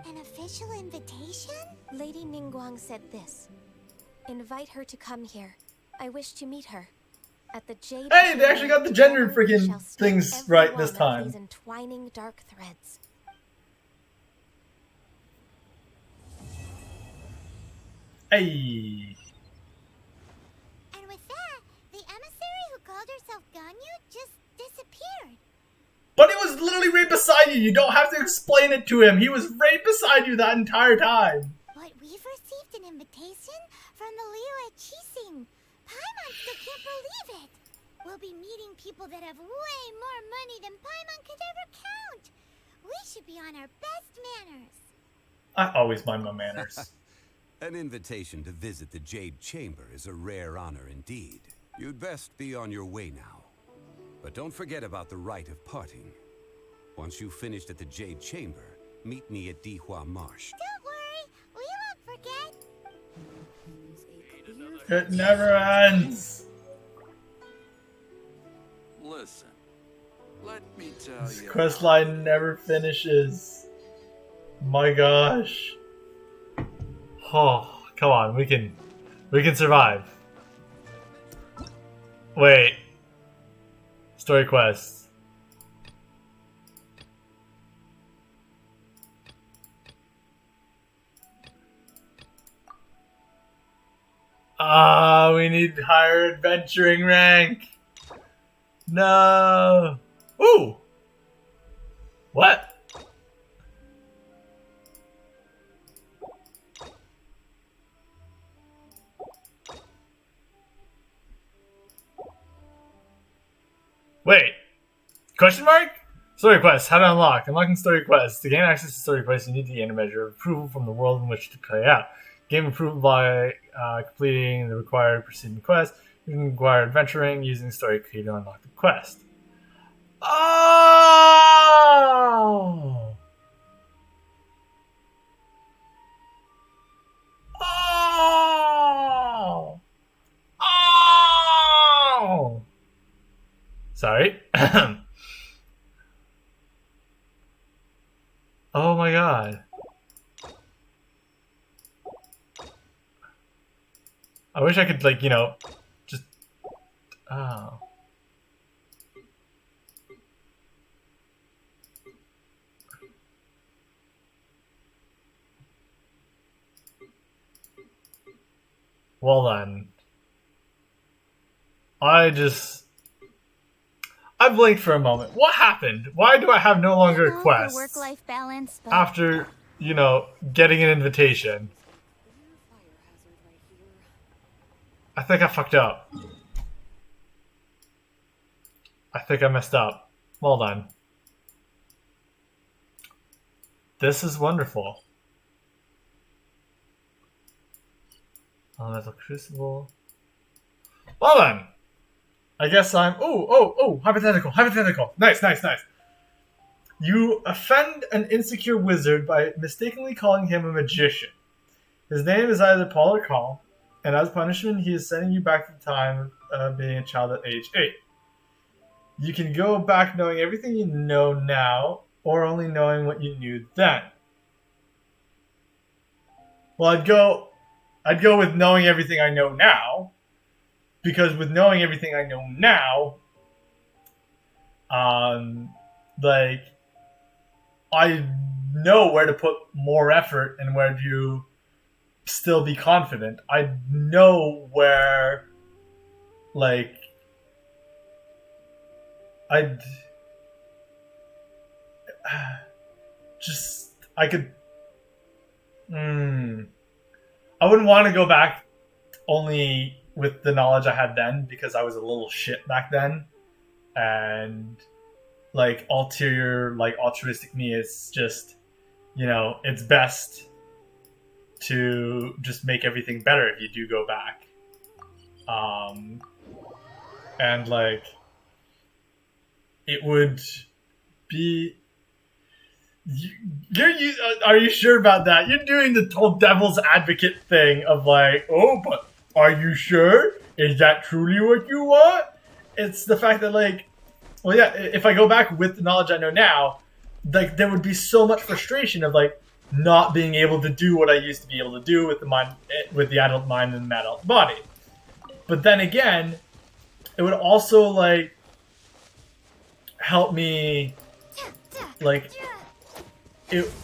An official invitation? Lady Ningguang said this. Invite her to come here. I wish to meet her. At the Jade. Hey, they actually got the gender freaking shall spin things every right one this of time. These entwining dark threads. Hey. And with that, the emissary who called herself Ganyu just disappeared. But he was literally right beside you. You don't have to explain it to him. He was right beside you that entire time. But we've received an invitation from the Liyue Qixing. Paimon still can't believe it. We'll be meeting people that have way more money than Paimon could ever count. We should be on our best manners. I always mind my manners. An invitation to visit the Jade Chamber is a rare honor indeed. You'd best be on your way now. But don't forget about the rite of parting. Once you've finished at the Jade Chamber, meet me at Dihua Marsh. Don't worry, we won't forget. It never ends. Listen, let me tell This you. quest line never finishes. My gosh. Oh, come on, we can survive. Wait. Story quest. Ah, we need higher adventuring rank. No. Ooh. What? Wait. Question mark? Story quest. How to unlock. Unlocking story quests. To gain access to story quests, you need to gain a measure of approval from the world in which to play out. Gain approval by completing the required preceding quest. You can acquire adventuring using the story key to unlock the quest. Oh! Oh! Oh! Sorry. Oh my god. I wish I could, like, you know, just... Oh. Well then. I blinked for a moment. What happened? Why do I have no longer a quest? Work-life balance, but After, you know, getting an invitation. I think I fucked up. I think I messed up. Well done. This is wonderful. Elements of Crucible. Well then. I guess I'm... Oh, hypothetical. Nice. You offend an insecure wizard by mistakenly calling him a magician. His name is either Paul or Call, and as punishment, he is sending you back to the time of being a child at age 8. You can go back knowing everything you know now, or only knowing what you knew then. Well, I'd go with knowing everything I know now, because with knowing everything I know now, like, I know where to put more effort and where to still be confident. I know where, like, just I could. I wouldn't want to go back only with the knowledge I had then because I was a little shit back then, and like ulterior, like altruistic me is just, you know, it's best to just make everything better if you do go back. And like it would be. Are you sure about that? You're doing the whole devil's advocate thing of like, oh, but are you sure? Is that truly what you want? It's the fact that like, well, yeah, if I go back with the knowledge I know now, like there would be so much frustration of like not being able to do what I used to be able to do with the mind, with the adult mind and the adult body. But then again, it would also like help me like.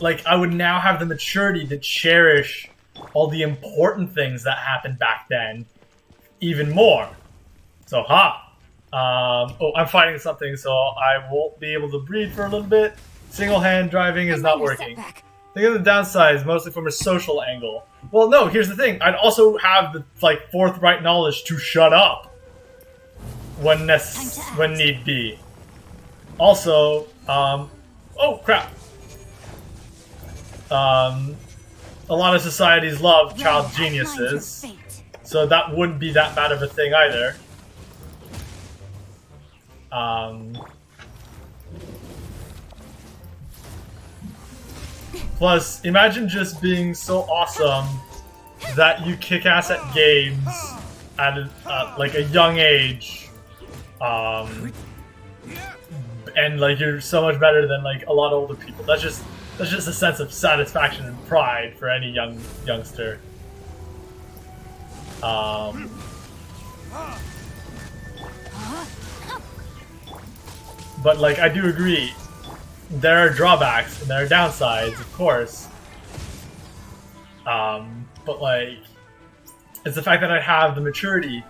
Like I would now have the maturity to cherish all the important things that happened back then even more. So, oh, I'm fighting something, so I won't be able to breathe for a little bit. Single hand driving is not working. Think of the downsides, mostly from a social angle. Well, no, here's the thing. I'd also have the like forthright knowledge to shut up when need be. Also, oh crap. A lot of societies love child geniuses, so that wouldn't be that bad of a thing either. Plus, imagine just being so awesome that you kick ass at games at like a young age, and like you're so much better than like a lot of older people. That's just a sense of satisfaction and pride for any youngster. But like I do agree, there are drawbacks and there are downsides, of course. But like, it's the fact that I have the maturity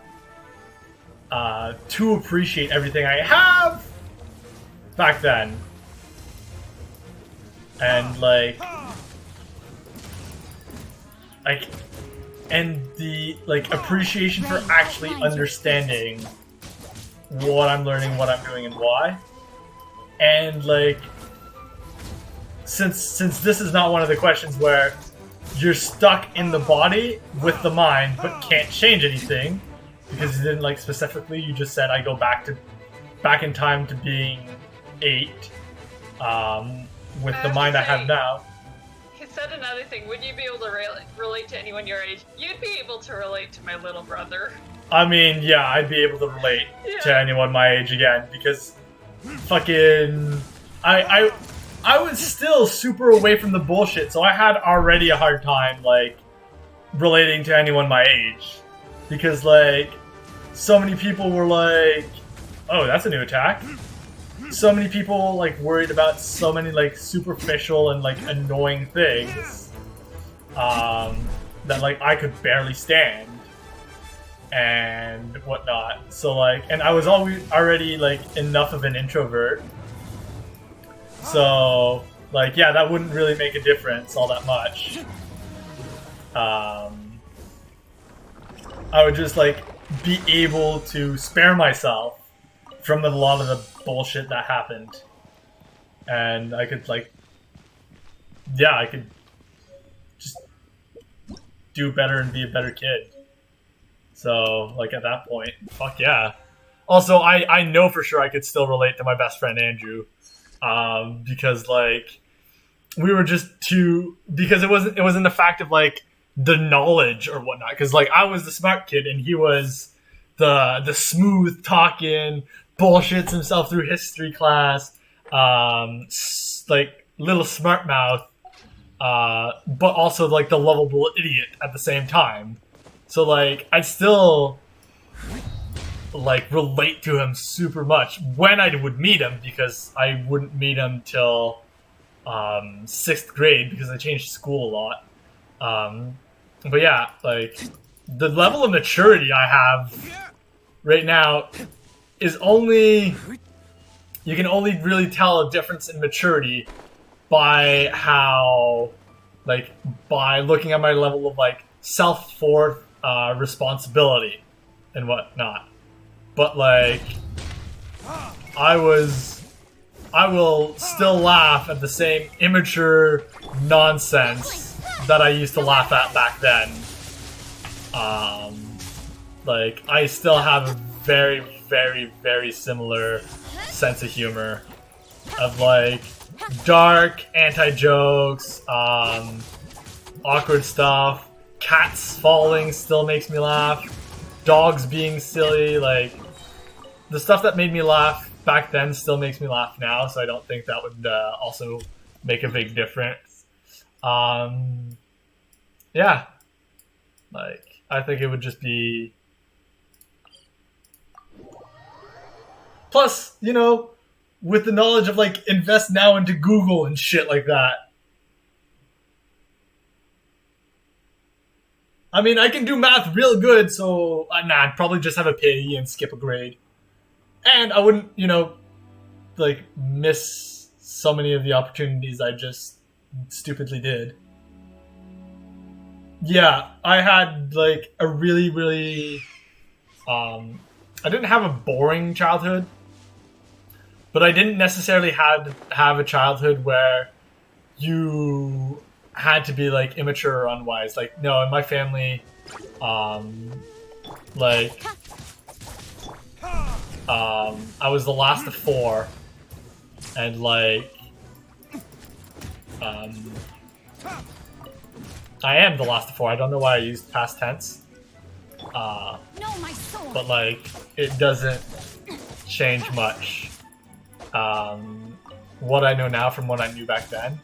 to appreciate everything I have back then. And like and the like appreciation for actually understanding what I'm learning, what I'm doing, and why. And like since this is not one of the questions where you're stuck in the body with the mind but can't change anything, because you didn't like specifically, you just said I go back in time to being 8. With the mind I have now. He said another thing. Would you be able to relate to anyone your age? You'd be able to relate to my little brother. I mean, yeah, I'd be able to relate to anyone my age again, because fucking I was still super away from the bullshit, so I had already a hard time like relating to anyone my age, because like so many people were like, oh, that's a new attack. So many people like worried about so many like superficial and like annoying things that like I could barely stand and whatnot. So like, and I was already like enough of an introvert, so like yeah, that wouldn't really make a difference all that much. I would just like be able to spare myself from a lot of the bullshit that happened, and I could like, yeah, I could just do better and be a better kid. So like at that point, fuck yeah. Also, I know for sure I could still relate to my best friend Andrew, because like we were just too, because it wasn't the fact of like the knowledge or whatnot, because like I was the smart kid and he was the smooth talking, bullshits himself through history class, like little smart mouth, but also like the lovable idiot at the same time. So like I'd still like relate to him super much when I would meet him, because I wouldn't meet him till 6th grade because I changed school a lot. But yeah, like the level of maturity I have right now is only, you can only really tell a difference in maturity by how, like, by looking at my level of, like, self-worth, responsibility and whatnot. But, like, I will still laugh at the same immature nonsense that I used to laugh at back then. Like, I still have a very, very, very similar sense of humor. Of, like, dark anti-jokes, awkward stuff, cats falling still makes me laugh, dogs being silly, like, the stuff that made me laugh back then still makes me laugh now, so I don't think that would also make a big difference. Yeah. Like, I think it would just be... Plus, you know, with the knowledge of, like, invest now into Google and shit like that. I mean, I can do math real good, so I'd probably just have a pay and skip a grade. And I wouldn't, you know, like, miss so many of the opportunities I just stupidly did. Yeah, I had, like, a really, really... I didn't have a boring childhood. But I didn't necessarily have a childhood where you had to be, like, immature or unwise. Like, no, in my family, like, I was the last of 4, and, like, I am the last of 4. I don't know why I used past tense. But, like, it doesn't change much. What I know now from what I knew back then.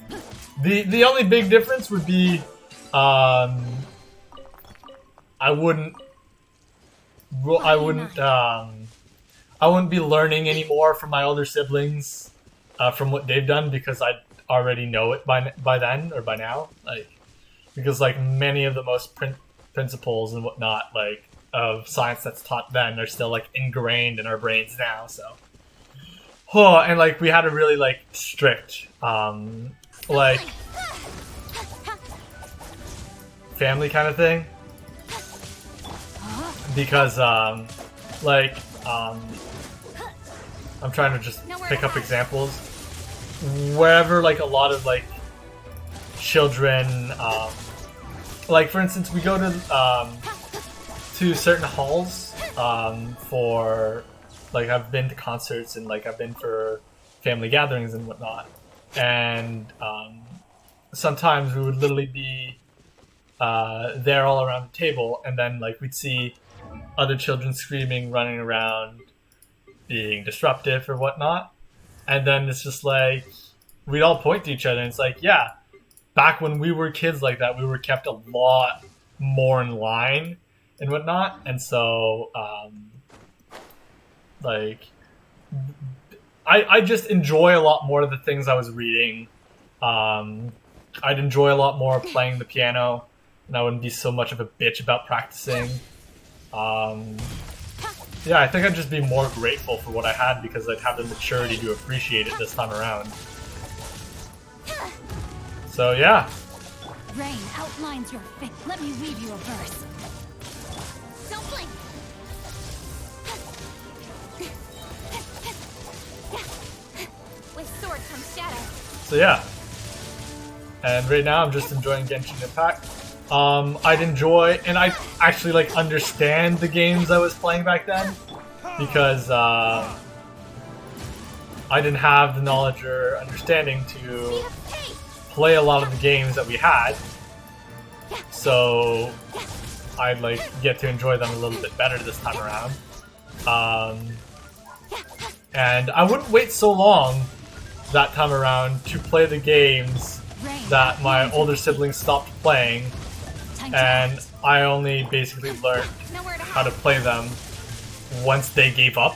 The only big difference would be, I wouldn't be learning anymore from my older siblings, from what they've done, because I already know it by then or by now. Like, because, like, many of the most principles and whatnot, like, of science that's taught then are still, like, ingrained in our brains now. So. Oh, and, like, we had a really, like, strict, like, family kind of thing. Because, like, I'm trying to just pick up examples. Wherever, like, a lot of, like, children, like, for instance, we go to certain halls, for... Like, I've been to concerts and, like, I've been for family gatherings and whatnot. And sometimes we would literally be there all around the table, and then, like, we'd see other children screaming, running around, being disruptive or whatnot. And then it's just like, we'd all point to each other, and it's like, yeah, back when we were kids like that, we were kept a lot more in line and whatnot. And so... like, I just enjoy a lot more of the things I was reading. I'd enjoy a lot more playing the piano, and I wouldn't be so much of a bitch about practicing. Yeah, I think I'd just be more grateful for what I had, because I'd have the maturity to appreciate it this time around. So, yeah. Rain outlines your fate. Let me read you a verse. Don't blink. With sword comes shadow. So yeah, and right now I'm just enjoying Genshin Impact. I'd enjoy, and I actually, like, understand the games I was playing back then, because I didn't have the knowledge or understanding to play a lot of the games that we had, so I'd, like, get to enjoy them a little bit better this time around. And I wouldn't wait so long that time around to play the games that my older siblings stopped playing, and I only basically learned how to play them once they gave up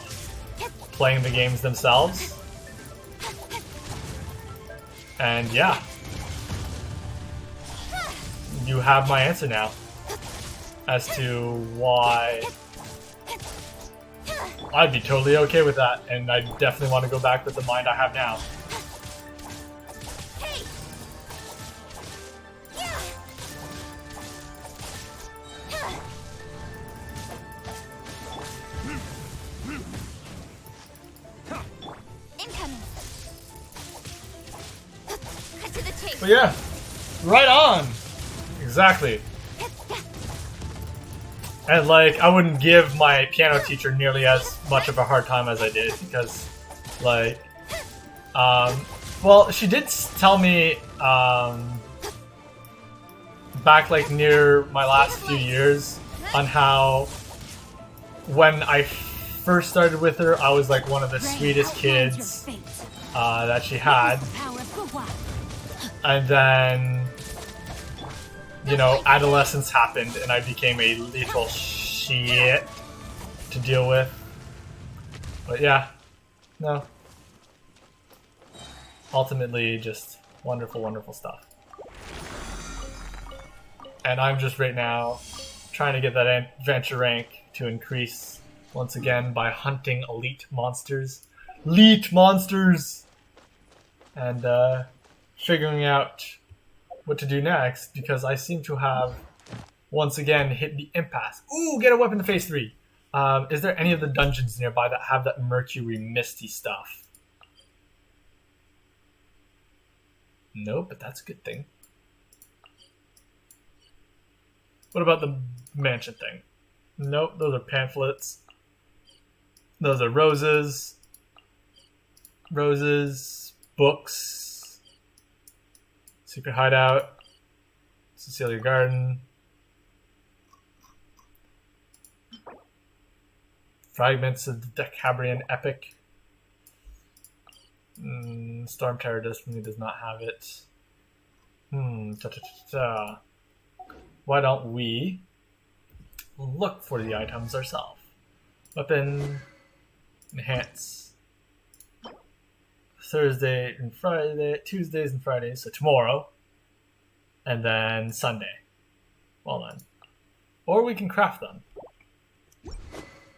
playing the games themselves. And yeah, you have my answer now as to why I'd be totally okay with that, and I definitely want to go back with the mind I have now. Hey! Incoming. Cut to the chase. But yeah, right on. Exactly. And like, I wouldn't give my piano teacher nearly as much of a hard time as I did because, like, well, she did tell me back like near my last few years on how when I first started with her, I was like one of the sweetest kids that she had, and then, you know, adolescence happened and I became a little shit to deal with. But yeah, no. Ultimately, just wonderful, wonderful stuff. And I'm just right now trying to get that adventure rank to increase once again by hunting elite monsters. Elite monsters! And figuring out what to do next, because I seem to have once again hit the impasse. Ooh, get a weapon to phase 3. Is there any of the dungeons nearby that have that mercury misty stuff? Nope, but that's a good thing. What about the mansion thing? Nope, those are pamphlets. Those are roses. Roses, books. Secret hideout. Cecilia Garden. Fragments of the Decabrian Epic. Storm Terror definitely does not have it. Why don't we look for the items ourselves? Weapon, enhance. Thursday and Friday, Tuesdays and Fridays, so tomorrow, and then Sunday. Well then. Or we can craft them.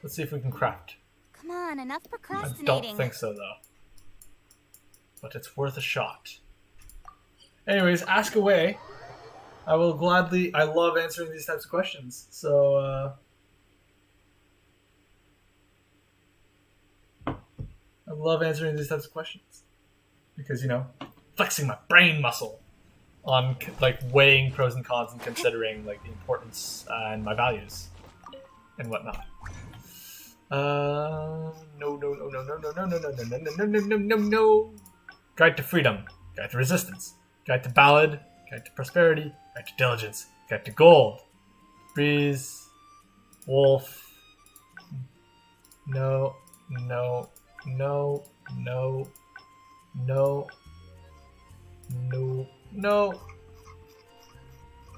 Let's see if we can craft. Come on, enough I procrastinating. don't think so though. But it's worth a shot. Anyways, ask away. I will gladly, I love answering these types of questions. So, I love answering these types of questions. Because, you know, flexing my brain muscle on, like, weighing pros and cons and considering, like, the importance and my values and whatnot. No. Guide to freedom. Guide to resistance. Guide to ballad. Guide to prosperity. Guide to diligence. Guide to gold. Breeze. Wolf. No.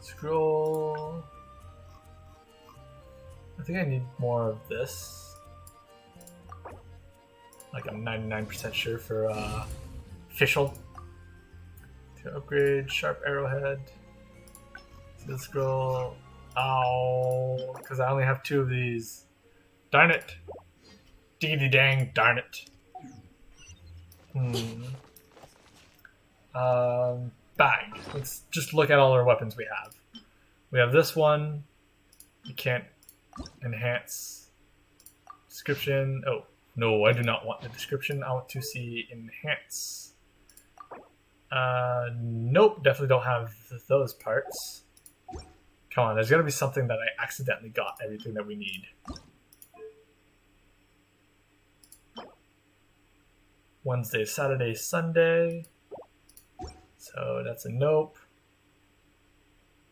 Scroll. I think I need more of this. Like I'm 99% sure for official. To upgrade sharp arrowhead. Steel scroll. Ow, because I only have 2 of these. Darn it. Diggity dang, darn it. Bag. Let's just look at all our weapons we have. We have this one. You can't enhance. Description. Oh, no, I do not want the description. I want to see enhance. Nope, definitely don't have those parts. Come on, there's gotta be something that I accidentally got everything that we need. Wednesday, Saturday, Sunday. So that's a nope.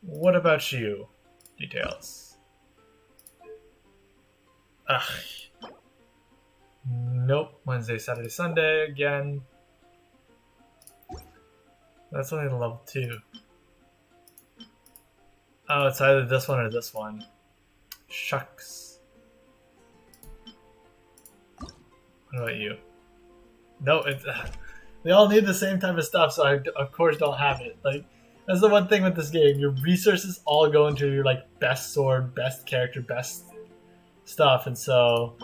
What about you? Details. Ugh. Nope. Wednesday, Saturday, Sunday again. That's only the level 2. Oh, it's either this one or this one. Shucks. What about you? No, it's they all need the same type of stuff, so I of course don't have it. Like, that's the one thing with this game. Your resources all go into your like best sword, best character, best stuff, and so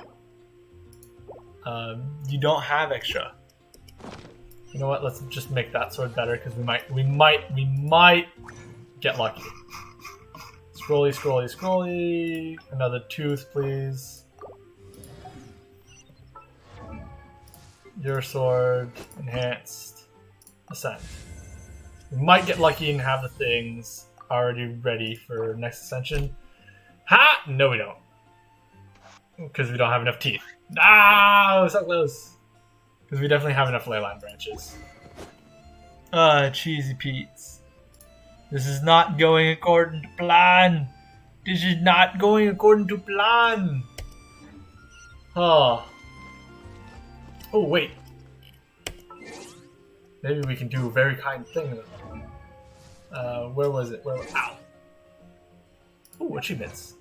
You don't have extra. You know what? Let's just make that sword better because we might get lucky. Scrolly, scrolly, scrolly. Another tooth, please. Your sword, enhanced, ascent. We might get lucky and have the things already ready for next ascension. Ha! No, we don't. Because we don't have enough teeth. Ah, so close. Because we definitely have enough ley line branches. Cheesy Pete's. This is not going according to plan. This is not going according to plan. Oh. Oh, wait. Maybe we can do a very kind thing. Where was it? Ow. Ooh, achievements.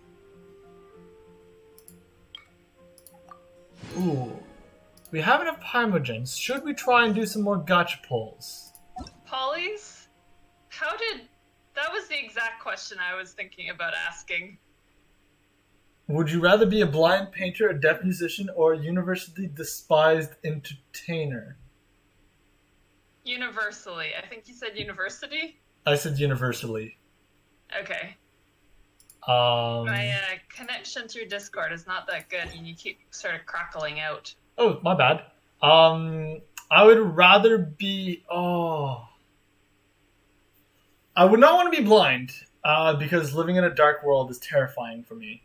Ooh. We have enough Primogens. Should we try and do some more gacha pulls? Polys? That was the exact question I was thinking about asking. Would you rather be a blind painter, a deaf musician, or a universally despised entertainer? Universally. I think you said university? I said universally. Okay. My My connection through Discord is not that good, and you keep sort of crackling out. Oh, my bad. I would rather be... Oh... I would not want to be blind, because living in a dark world is terrifying for me.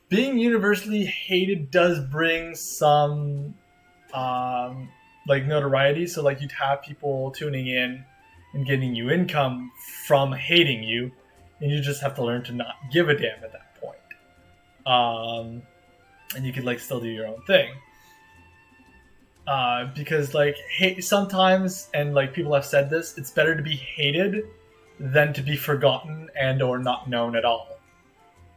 Being universally hated does bring some, like, notoriety. So, like, you'd have people tuning in and getting you income from hating you, and you just have to learn to not give a damn at that point. And you could, like, still do your own thing. Because, like, hate sometimes, and, like, people have said this, it's better to be hated than to be forgotten and or not known at all.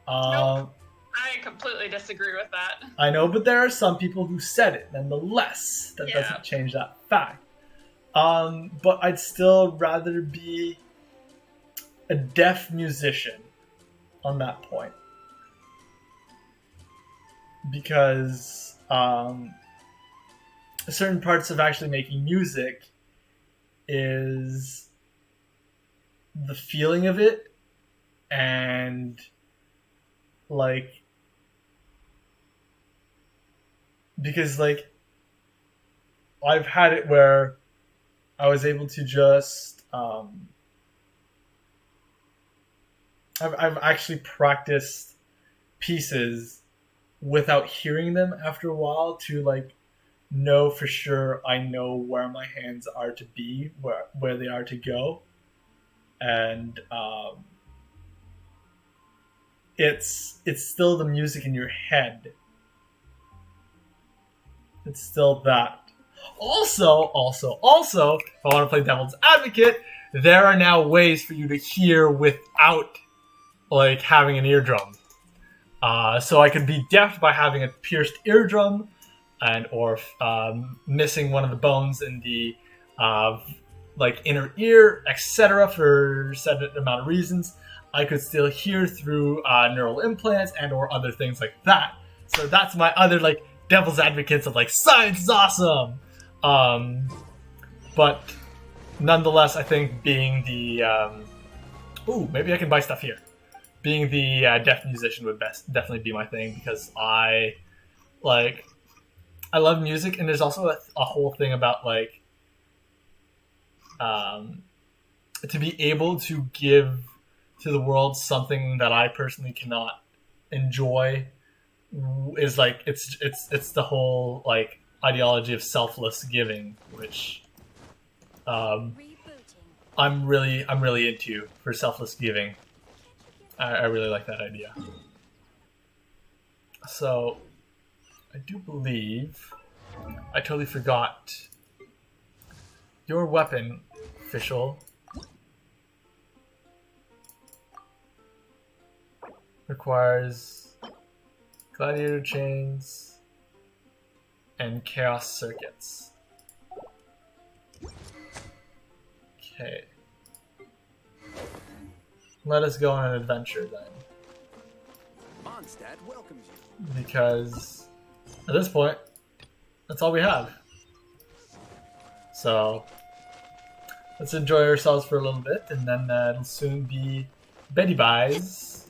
Nope. I completely disagree with that. I know, but there are some people who said it nonetheless. That Yeah. doesn't change that fact. But I'd still rather be a deaf musician on that point. Because certain parts of actually making music is the feeling of it, and like, because like I've had it where I was able to just I've actually practiced pieces without hearing them after a while to like know for sure I know where my hands are to be, where they are to go. And it's still the music in your head. It's still that. Also, if I want to play devil's advocate, there are now ways for you to hear without like having an eardrum. So I could be deaf by having a pierced eardrum, and or missing one of the bones in the like inner ear, etc. for a certain amount of reasons. I could still hear through neural implants and or other things like that. So that's my other like devil's advocates of like science is awesome. But nonetheless, I think being the ooh, maybe I can buy stuff here. Being the deaf musician would definitely be my thing, because I love music, and there's also a whole thing about like to be able to give to the world something that I personally cannot enjoy is like it's the whole like ideology of selfless giving, which I'm really into for selfless giving. I really like that idea. So I do believe I totally forgot your weapon, official, requires gladiator chains and chaos circuits. Okay. Let us go on an adventure then. Mondstadt welcomes you. Because at this point, that's all we have. So let's enjoy ourselves for a little bit, and then it'll soon be Betty buys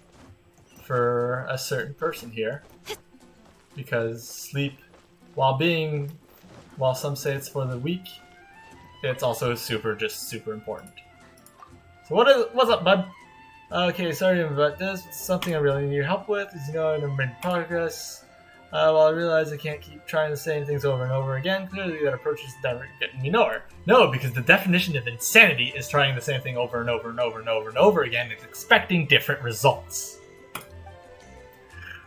for a certain person here. Because sleep, while some say it's for the weak, it's also super important. So what's up, bud? Okay, sorry about this. It's something I really need your help with. As you know, I've never made progress. Well, I realize I can't keep trying the same things over and over again. Clearly, that approach is never getting me nowhere. No, because the definition of insanity is trying the same thing over and over and over and over and over again and expecting different results.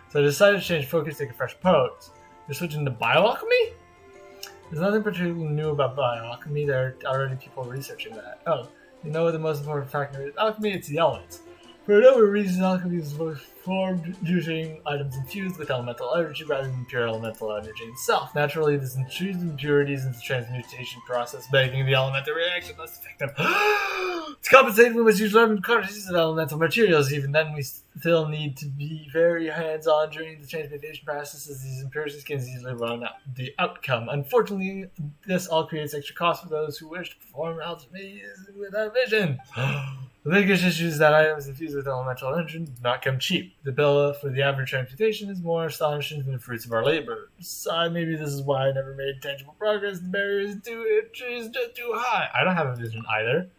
So I decided to change focus, take a fresh approach. You're switching to bioalchemy? There's nothing particularly new about bioalchemy. There are already people researching that. Oh, you know what the most important factor is alchemy? It's the elements. For a number of reasons, alchemy is formed using items infused with elemental energy rather than pure elemental energy itself. Naturally, this infuses impurities into the transmutation process, making the elemental reaction less effective. To compensate for misuse of quantities of elemental materials, even then we still need to be very hands-on during the transmutation process, as these impurities can easily run out the outcome. Unfortunately, this all creates extra costs for those who wish to perform alchemy without vision. The biggest issue is that items infused with elemental energy do not come cheap. The bill for the average transmutation is more astonishing than the fruits of our labor. Maybe this is why I never made tangible progress. The barrier is just too high. I don't have a vision either.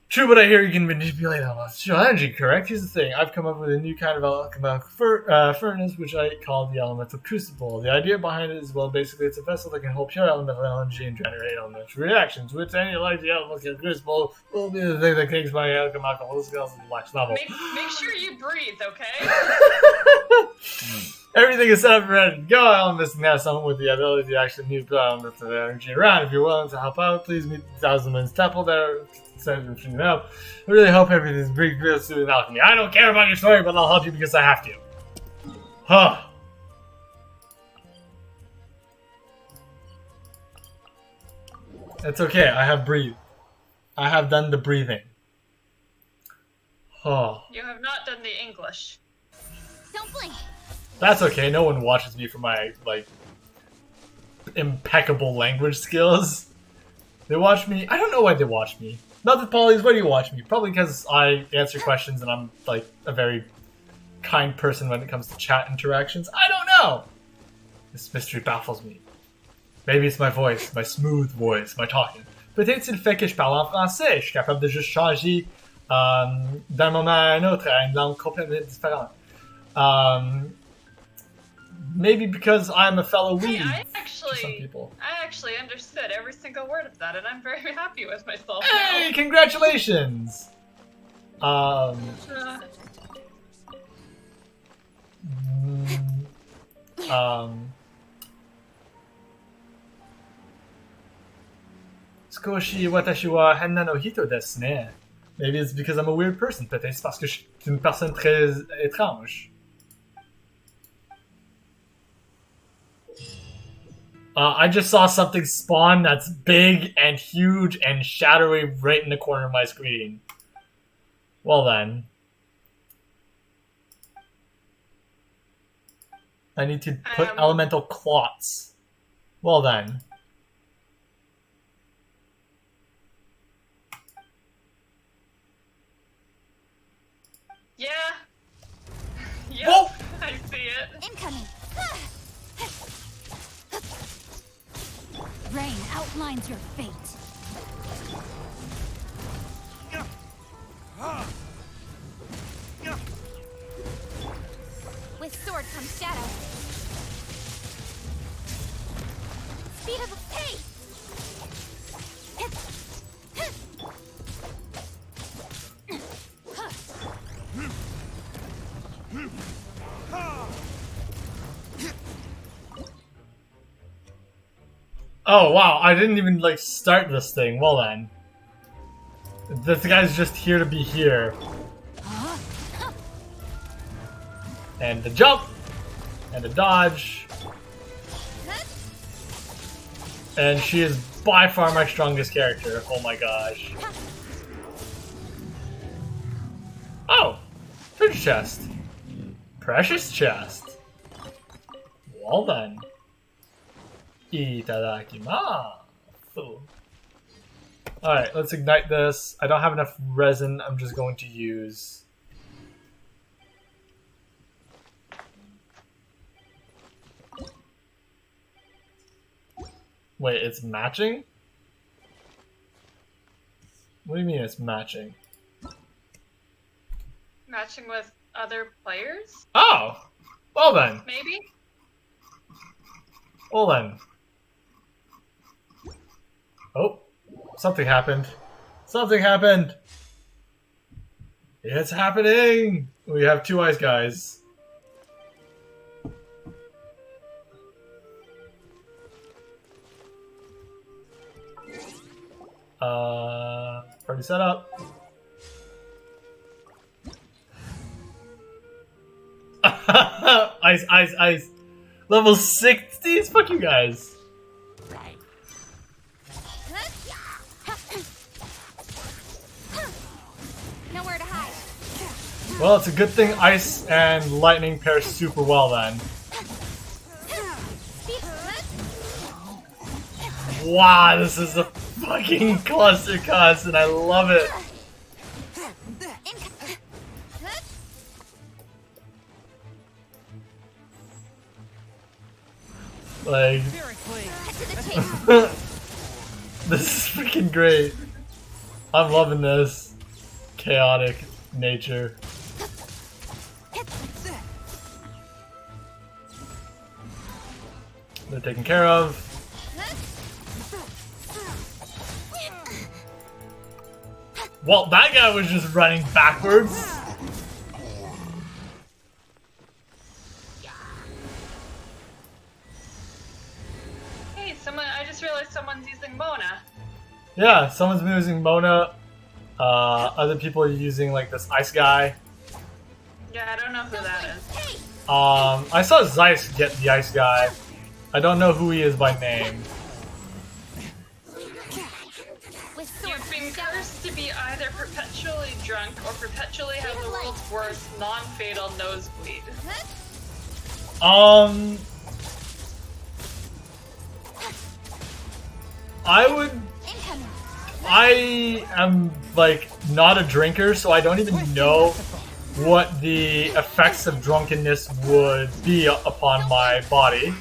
True, but I hear you can manipulate elemental energy, correct? Here's the thing. I've come up with a new kind of alchemical furnace, which I call the Elements of Crucible. The idea behind it is, well, basically it's a vessel that can hold pure elemental energy and generate elemental reactions, which any like the Elements of Crucible will be the thing that takes my alchemical skills to the next level. Make sure you breathe, okay? Everything is set up and ready to go. Elements can have someone with the ability to actually move elements of energy around. If you're willing to help out, please meet the Thousand Winds Temple there. I really hope everything's pretty real soon in alchemy. I don't care about your story, but I'll help you because I have to. Huh. It's okay, I have breathed. I have done the breathing. Huh. You have not done the English. Don't blink. That's okay, no one watches me for my, impeccable language skills. They watch me. I don't know why they watch me. Not that Polly's, why do you watch me? Probably because I answer questions and I'm, a very kind person when it comes to chat interactions. I don't know! This mystery baffles me. Maybe it's my voice, my smooth voice, my talking. Peut-être c'est le fait que je parle en français. Je suis capable de juste changer d'un moment à un autre à une langue complètement différente. Maybe because I'm a fellow weeb I to some people. actually understood every single word of that, and I'm very happy with myself Hey, now. congratulations! Skoshi watashi wa henna no hito desu ne. Maybe it's because I'm a weird person. Peut-être c'est parce que je suis une personne très étrange. I just saw something spawn that's big and huge and shadowy right in the corner of my screen. Well then. I need to put elemental clots. Well then. Yeah. Yep, Whoa! I see it. Incoming. Rain outlines your fate. With sword comes shadow. Speed of the pace. Oh wow, I didn't even start this thing. Well then. This guy's just here to be here. And the jump. And the dodge. And she is by far my strongest character. Oh my gosh. Oh! Treasure chest. Precious chest. Well then. Itadakimasu. Alright, let's ignite this. I don't have enough resin. I'm just going to use... Wait, it's matching? What do you mean it's matching? Matching with other players? Oh! Well then. Maybe? Well then. Oh. Something happened. Something happened! It's happening! We have two ice guys. Party set up. Ice, ice, ice. Level 60s? Fuck you guys. Nowhere to hide. Well, it's a good thing ice and lightning pair super well then. Wow, this is a fucking cluster cuss and I love it. Like, this is freaking great. I'm loving this chaotic nature. They're taken care of. Well, that guy was just running backwards. Hey, I just realized someone's using Mona. Yeah, someone's been using Mona. Other people are using like this ice guy. Yeah, I don't know who that is. I saw Zeiss get the ice guy. I don't know who he is by name. You've been cursed to be either perpetually drunk or perpetually have the world's worst non-fatal nosebleed. I am like not a drinker, so I don't even know what the effects of drunkenness would be upon my body.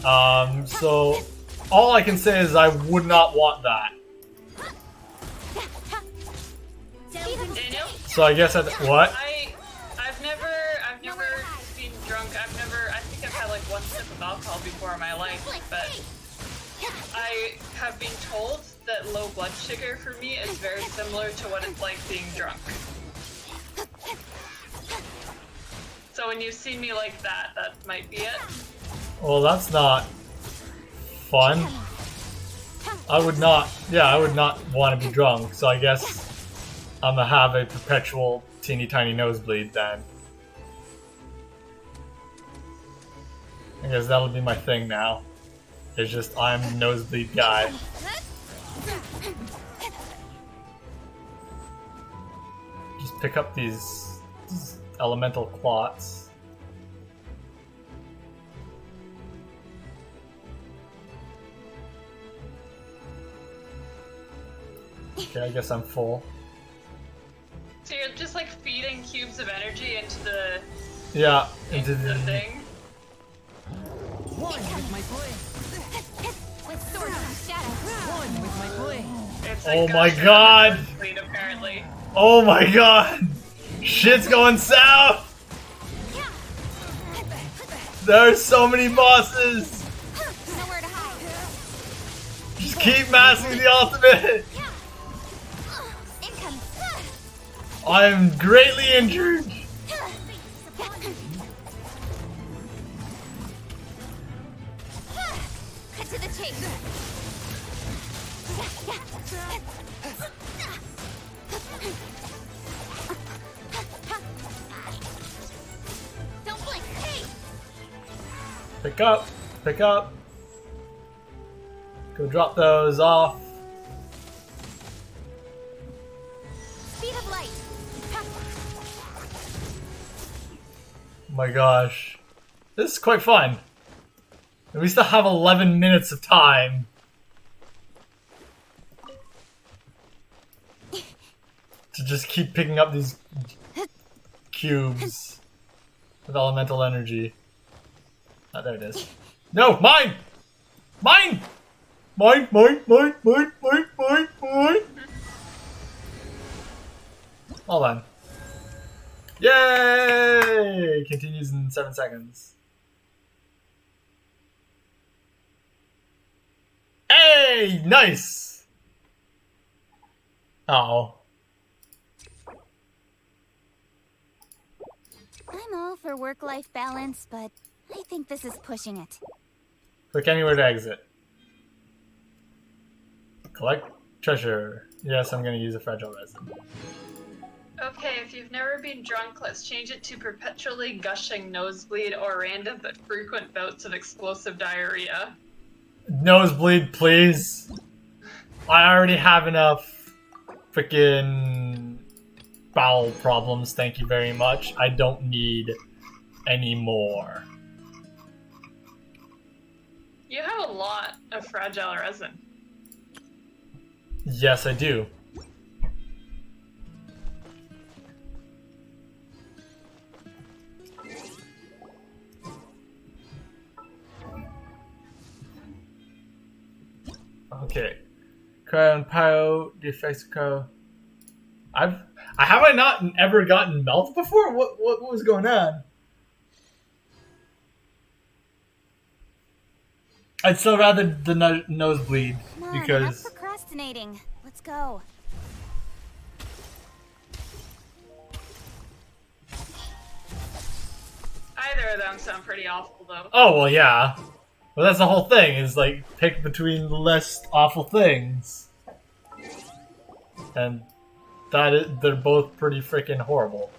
So all I can say is I would not want that. Daniel? So I guess what? I've never been drunk. I think I've had like one sip of alcohol before in my life, but I have been told that low blood sugar for me is very similar to what it's like being drunk. So when you see me like that, that might be it. Well, that's not fun. I would not want to be drunk, so I guess I'm gonna have a perpetual teeny tiny nosebleed then. I guess that'll be my thing now. It's just I'm the nosebleed guy. Just pick up these elemental clots. Okay, I guess I'm full. So you're just like feeding cubes of energy into the into the thing. One with my blade. With sword and shadow. One with my blade. It's Oh like my god! Bleed, apparently. Oh my god! Shit's going south! There are so many bosses! Nowhere to hide. Just keep mastering the ultimate! Income. I am greatly injured! Cut to the chase. Don't blink. Hey. Pick up, pick up. Go drop those off. Speed of light. my gosh. This is quite fun. And we still have 11 minutes of time. To just keep picking up these cubes with elemental energy. Oh, there it is. No, mine! Mine! Mine, mine, mine, mine, mine, mine, mine! Hold on. Yay! Continues in 7 seconds. Hey! Nice! Oh. I'm all for work-life balance, but I think this is pushing it. Click anywhere to exit. Collect treasure. Yes, I'm gonna use a fragile resin. Okay, if you've never been drunk, let's change it to perpetually gushing nosebleed or random but frequent bouts of explosive diarrhea. Nosebleed, please. I already have enough freaking bowel problems, thank you very much. I don't need any more. You have a lot of fragile resin. Yes, I do. Okay. Crown Pyro, the effects of Crow. I not ever gotten melt before? What was going on? I'd still rather the nosebleed because Enough procrastinating. Let's go. Either of them sound pretty awful, though. oh well, yeah. Well, that's the whole thing. Is like pick between the less awful things, and they're both pretty freaking horrible.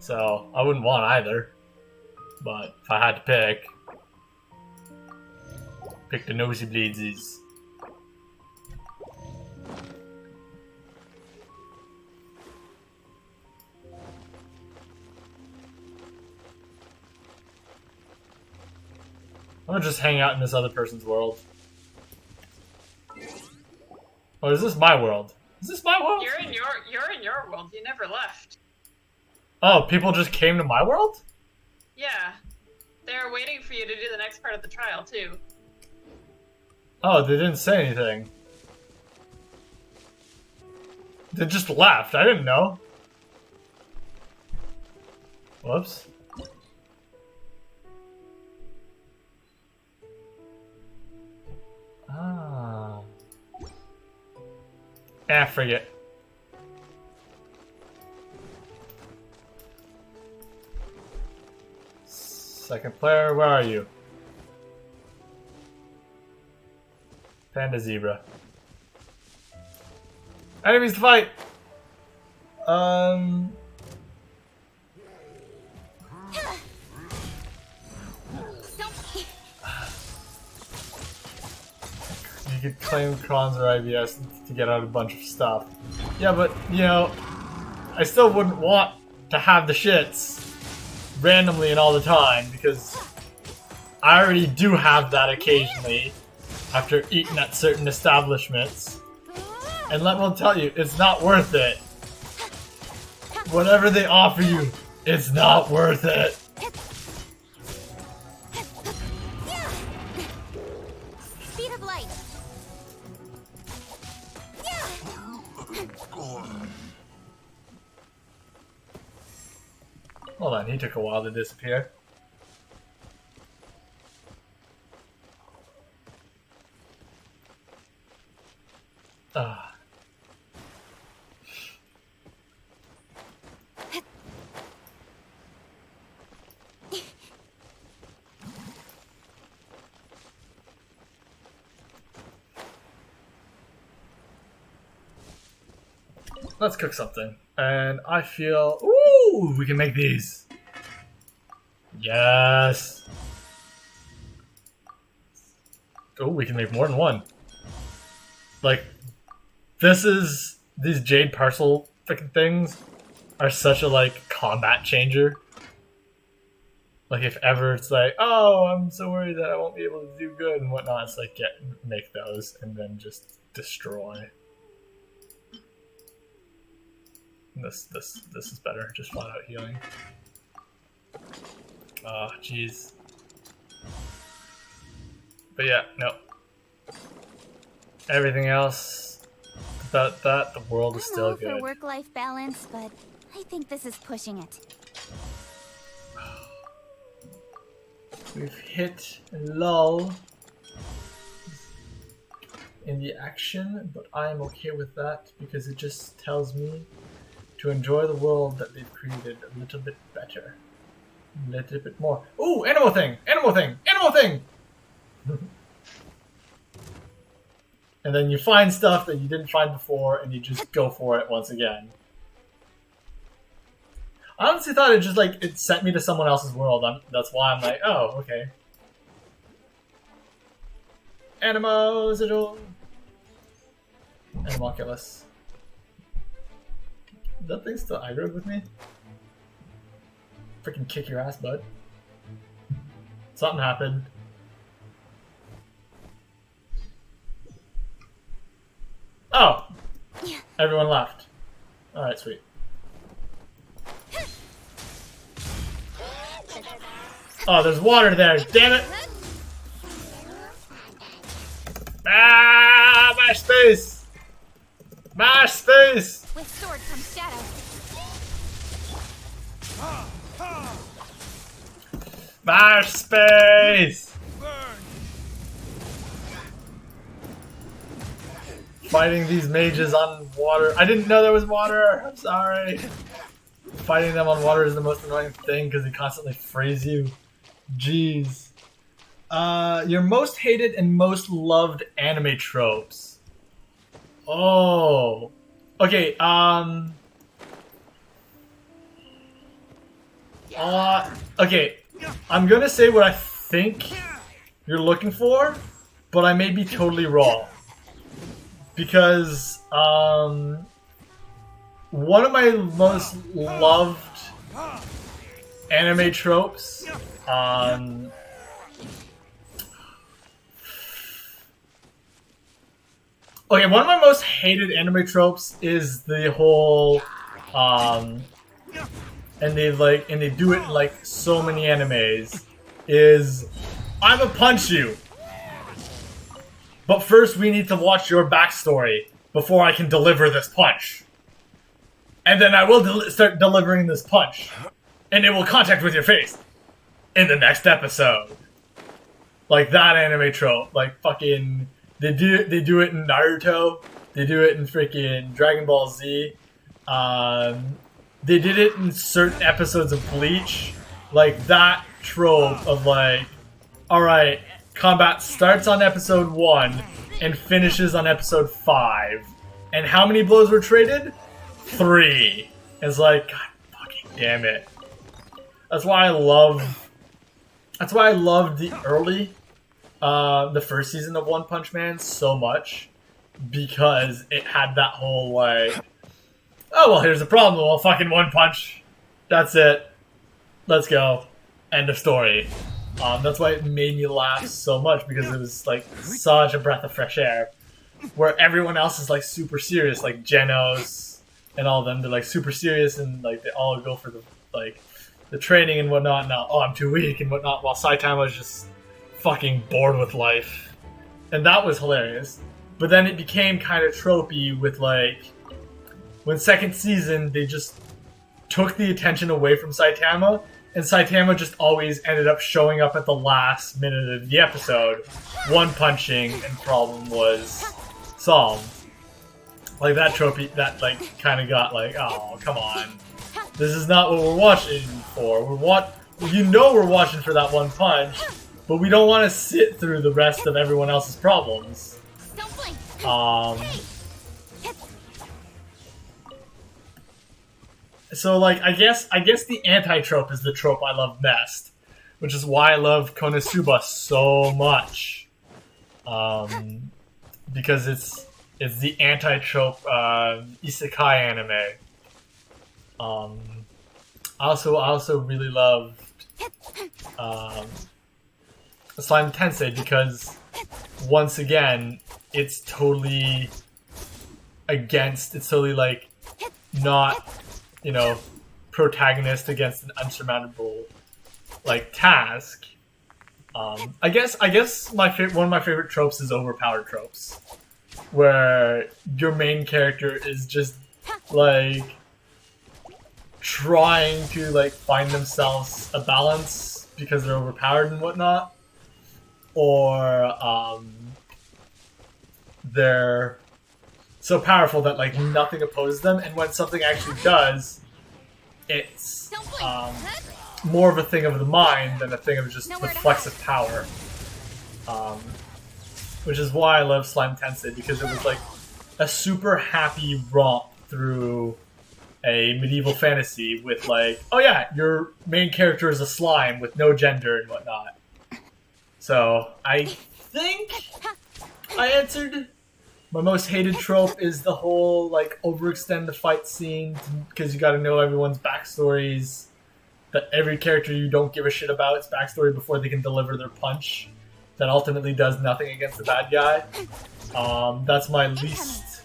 So I wouldn't want either. But if I had to pick the nosebleeds. I'm gonna just hang out in this other person's world. Oh, is this my world? Is this my world? You're in your world. You never left. Oh, people just came to my world? Yeah. They're waiting for you to do the next part of the trial, too. Oh, they didn't say anything. They just left. I didn't know. Whoops. Ah. Forget. Second player, where are you? Panda Zebra. Enemies to fight! You could claim Crons or IBS to get out a bunch of stuff. Yeah, but, you know, I still wouldn't want to have the shits randomly and all the time, because I already do have that occasionally after eating at certain establishments. And let me tell you, it's not worth it. Whatever they offer you, it's not worth it. Speed of light. Hold on, he took a while to disappear. Ah. Let's cook something. And I feel... Ooh, we can make these. Yes. Oh, we can make more than one. Like, this is... These jade parcel freaking things are such a like combat changer. Like if ever it's like, oh, I'm so worried that I won't be able to do good and whatnot, it's like make those and then just destroy. This is better, just flat out healing. Oh, jeez. But yeah, no. Everything else, the world is still good. For work-life balance, but I think this is pushing it. We've hit a lull in the action, but I am okay with that because it just tells me to enjoy the world that they've created a little bit better. A little bit more. Ooh, animal thing! Animal thing! Animal thing! And then you find stuff that you didn't find before and you just go for it once again. I honestly thought it sent me to someone else's world. That's why I'm like, oh, okay. Animals, Animalculus. Is that thing still aggroed with me? Freaking kick your ass, bud. Something happened. Oh! Everyone left. Alright, sweet. Oh, there's water there, damn it! Ah, mash space! Mash space! With sword comes shadow. Mash space! Fighting these mages on water. I didn't know there was water. I'm sorry. Fighting them on water is the most annoying thing because they constantly freeze you. Jeez. Your most hated and most loved anime tropes. Oh. Okay, okay. I'm gonna say what I think you're looking for, but I may be totally wrong. Because, one of my most loved anime tropes, okay, one of my most hated anime tropes is the whole, and they do it in like so many animes, is I'ma punch you. But first we need to watch your backstory before I can deliver this punch. And then I will start delivering this punch. And it will contact with your face in the next episode. Like that anime trope. Like fucking they do it in Naruto. They do it in freaking Dragon Ball Z. They did it in certain episodes of Bleach. Like that trope of like, alright, combat starts on episode 1 and finishes on episode 5. And how many blows were traded? 3. It's like, god fucking damn it. That's why I loved the early, the first season of One Punch Man so much. Because it had that whole like, oh well, here's the problem, well fucking one punch. That's it. Let's go. End of story. That's why it made me laugh so much, because it was like such a breath of fresh air. Where everyone else is like super serious, like Genos and all of them, they're like super serious and like they all go for the training and whatnot. Now, oh, I'm too weak and whatnot, while Saitama was just fucking bored with life. And that was hilarious. But then it became kind of tropey with like, when second season, they just took the attention away from Saitama, and Saitama just always ended up showing up at the last minute of the episode, one punching, and problem was solved. Like that tropey, that like kind of got like, oh come on, this is not what we're watching for. We're watching for that one punch, but we don't want to sit through the rest of everyone else's problems. So like I guess the anti-trope is the trope I love best, which is why I love Konosuba so much. Because it's the anti-trope isekai anime. I also really loved Slime Tensei because once again it's totally like not, you know, protagonist against an unsurmountable like task. I guess one of my favorite tropes is overpowered tropes, where your main character is just like trying to like find themselves a balance because they're overpowered and whatnot, or they're so powerful that like nothing opposes them, and when something actually does, it's more of a thing of the mind than a thing of just reflexive power. Which is why I love Slime Tensei, because it was like a super happy romp through a medieval fantasy with like, oh yeah, your main character is a slime with no gender and whatnot. So I think I answered. My most hated trope is the whole like overextend the fight scene because you got to know everyone's backstories. That every character you don't give a shit about its backstory before they can deliver their punch. That ultimately does nothing against the bad guy. That's my least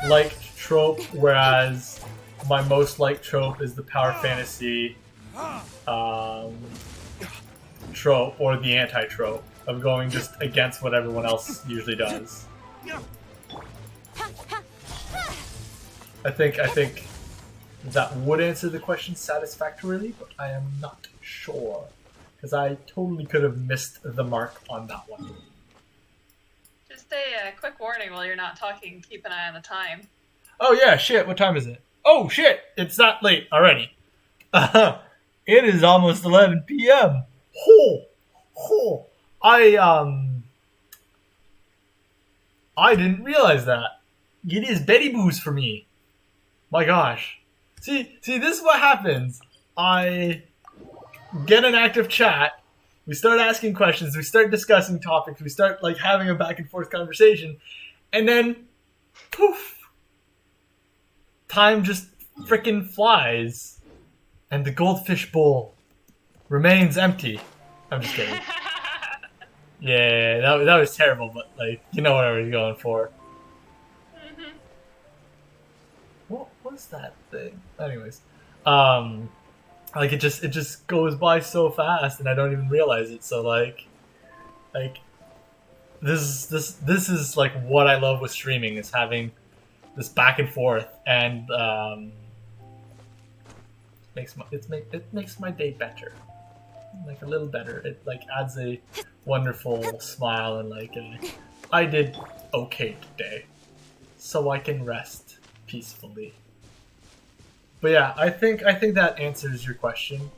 liked trope, whereas my most liked trope is the power fantasy trope, or the anti-trope of going just against what everyone else usually does. I think that would answer the question satisfactorily, but I am not sure, because I totally could have missed the mark on that one. Just a quick warning while you're not talking, keep an eye on the time. Oh yeah, shit, what time is it? Oh shit, it's that late already. It is almost 11 p.m. I didn't realize that. It is Betty Boos for me. My gosh. See, this is what happens. I get an active chat, we start asking questions, we start discussing topics, we start like having a back and forth conversation, and then poof, time just frickin' flies, and the goldfish bowl remains empty. I'm just kidding. Yeah, that was terrible, but like, you know what I was going for. What was that thing? Anyways, like it just goes by so fast, and I don't even realize it. So like this is like what I love with streaming, is having this back and forth, and it makes my day better, like a little better. It like adds a wonderful smile and like I did okay today, so I can rest peacefully. But yeah, I think that answers your question.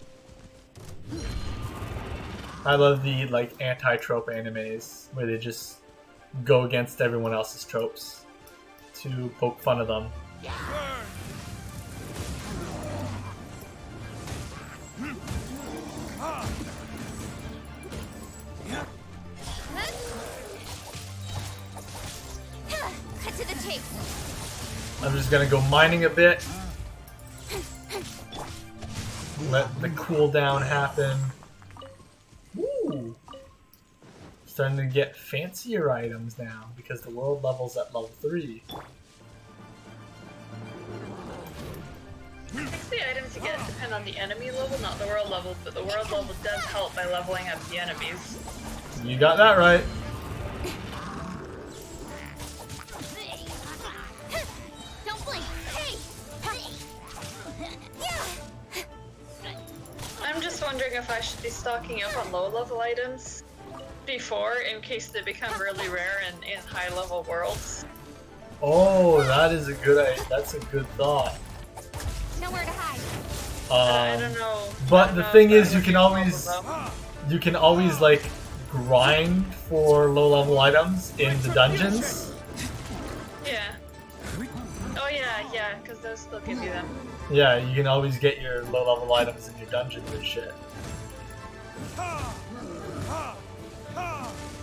I love the like anti-trope animes where they just go against everyone else's tropes to poke fun of them. Cut to the chase. I'm just gonna go mining a bit. Let the cooldown happen. Ooh. Starting to get fancier items now because the world level's at level 3. I think the items you get depend on the enemy level, not the world level, but the world level does help by leveling up the enemies. You got that right. I'm just wondering if I should be stocking up on low-level items before, in case they become really rare in high-level worlds. Oh, that's a good thought. Nowhere to hide. I don't know. But the thing is, you can always like grind for low-level items in the dungeons. Yeah. Oh yeah, because those still give you them. Yeah, you can always get your low-level items in your dungeons and shit.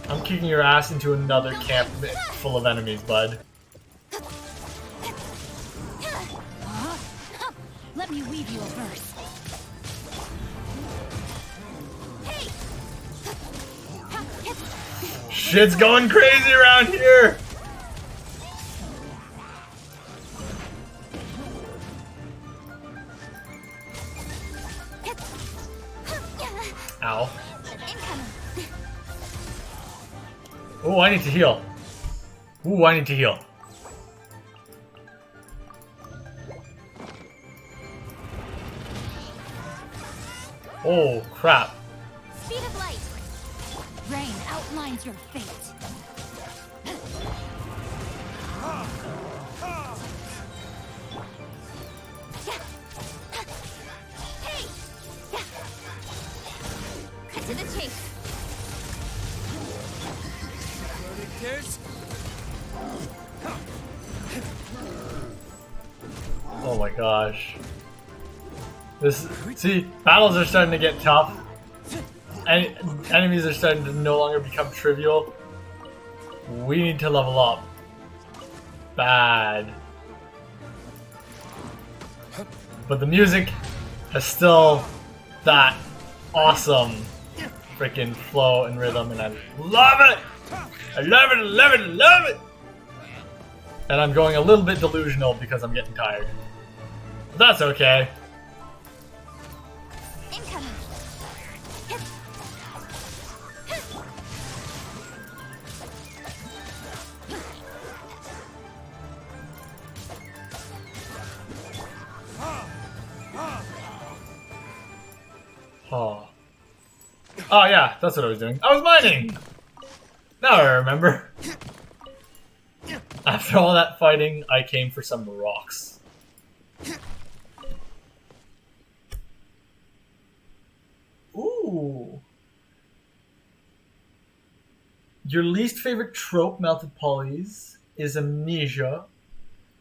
I'm kicking your ass into another camp full of enemies, bud. Let me weave you a verse. Hey! Shit's going crazy around here! Ow. Oh, I need to heal. Ooh, I need to heal. Oh, crap. Speed of light. Rain outlines your fate. Hey! Cut to the chase. Oh my gosh. See, battles are starting to get tough. And enemies are starting to no longer become trivial. We need to level up. Bad. But the music is still that awesome freaking flow and rhythm, and I love it! I love it, I love it, I love it! And I'm going a little bit delusional because I'm getting tired. But that's okay. Incoming. Oh. Oh yeah, that's what I was doing. I was mining! Now I remember. After all that fighting, I came for some rocks. Ooh. Your least favorite trope, Melted Polys, is amnesia,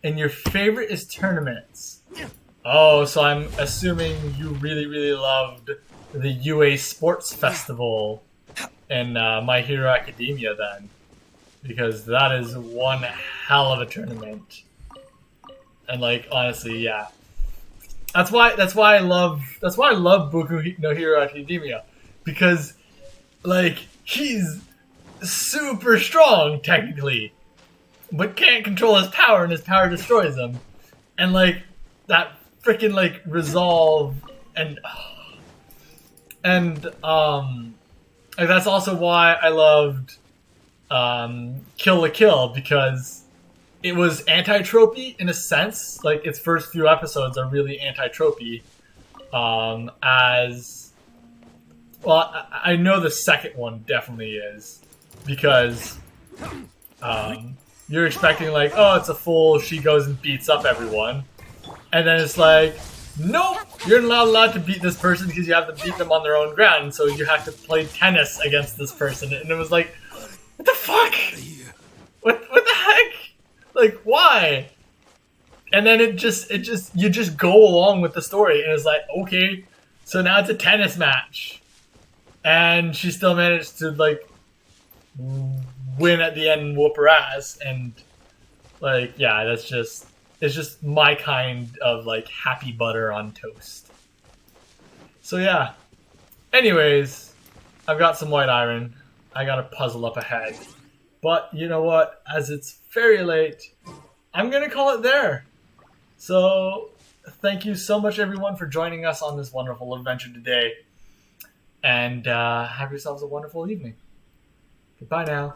and your favorite is tournaments. Oh, so I'm assuming you really, really loved the UA Sports Festival in My Hero Academia then. Because that is one hell of a tournament. And like, honestly, yeah. That's why I love Boku no Hero Academia. Because like he's super strong technically, but can't control his power and his power destroys him. And like that freaking like resolve and like that's also why I loved Kill la Kill, because it was anti-tropey in a sense. Like its first few episodes are really anti-tropey. As well, I know the second one definitely is, because you're expecting like, oh, it's a fool, she goes and beats up everyone, and then it's like, nope, you're not allowed to beat this person because you have to beat them on their own ground, so you have to play tennis against this person. And it was like, what the fuck? What the heck? Like, why? And then you just go along with the story, and it's like, okay, so now it's a tennis match. And she still managed to, like, win at the end and whoop her ass. And, like, yeah, it's just my kind of, like, happy butter on toast. So, yeah. Anyways, I've got some white iron. I got a puzzle up ahead. But you know what? As it's very late, I'm going to call it there. So thank you so much, everyone, for joining us on this wonderful adventure today. And have yourselves a wonderful evening. Goodbye now.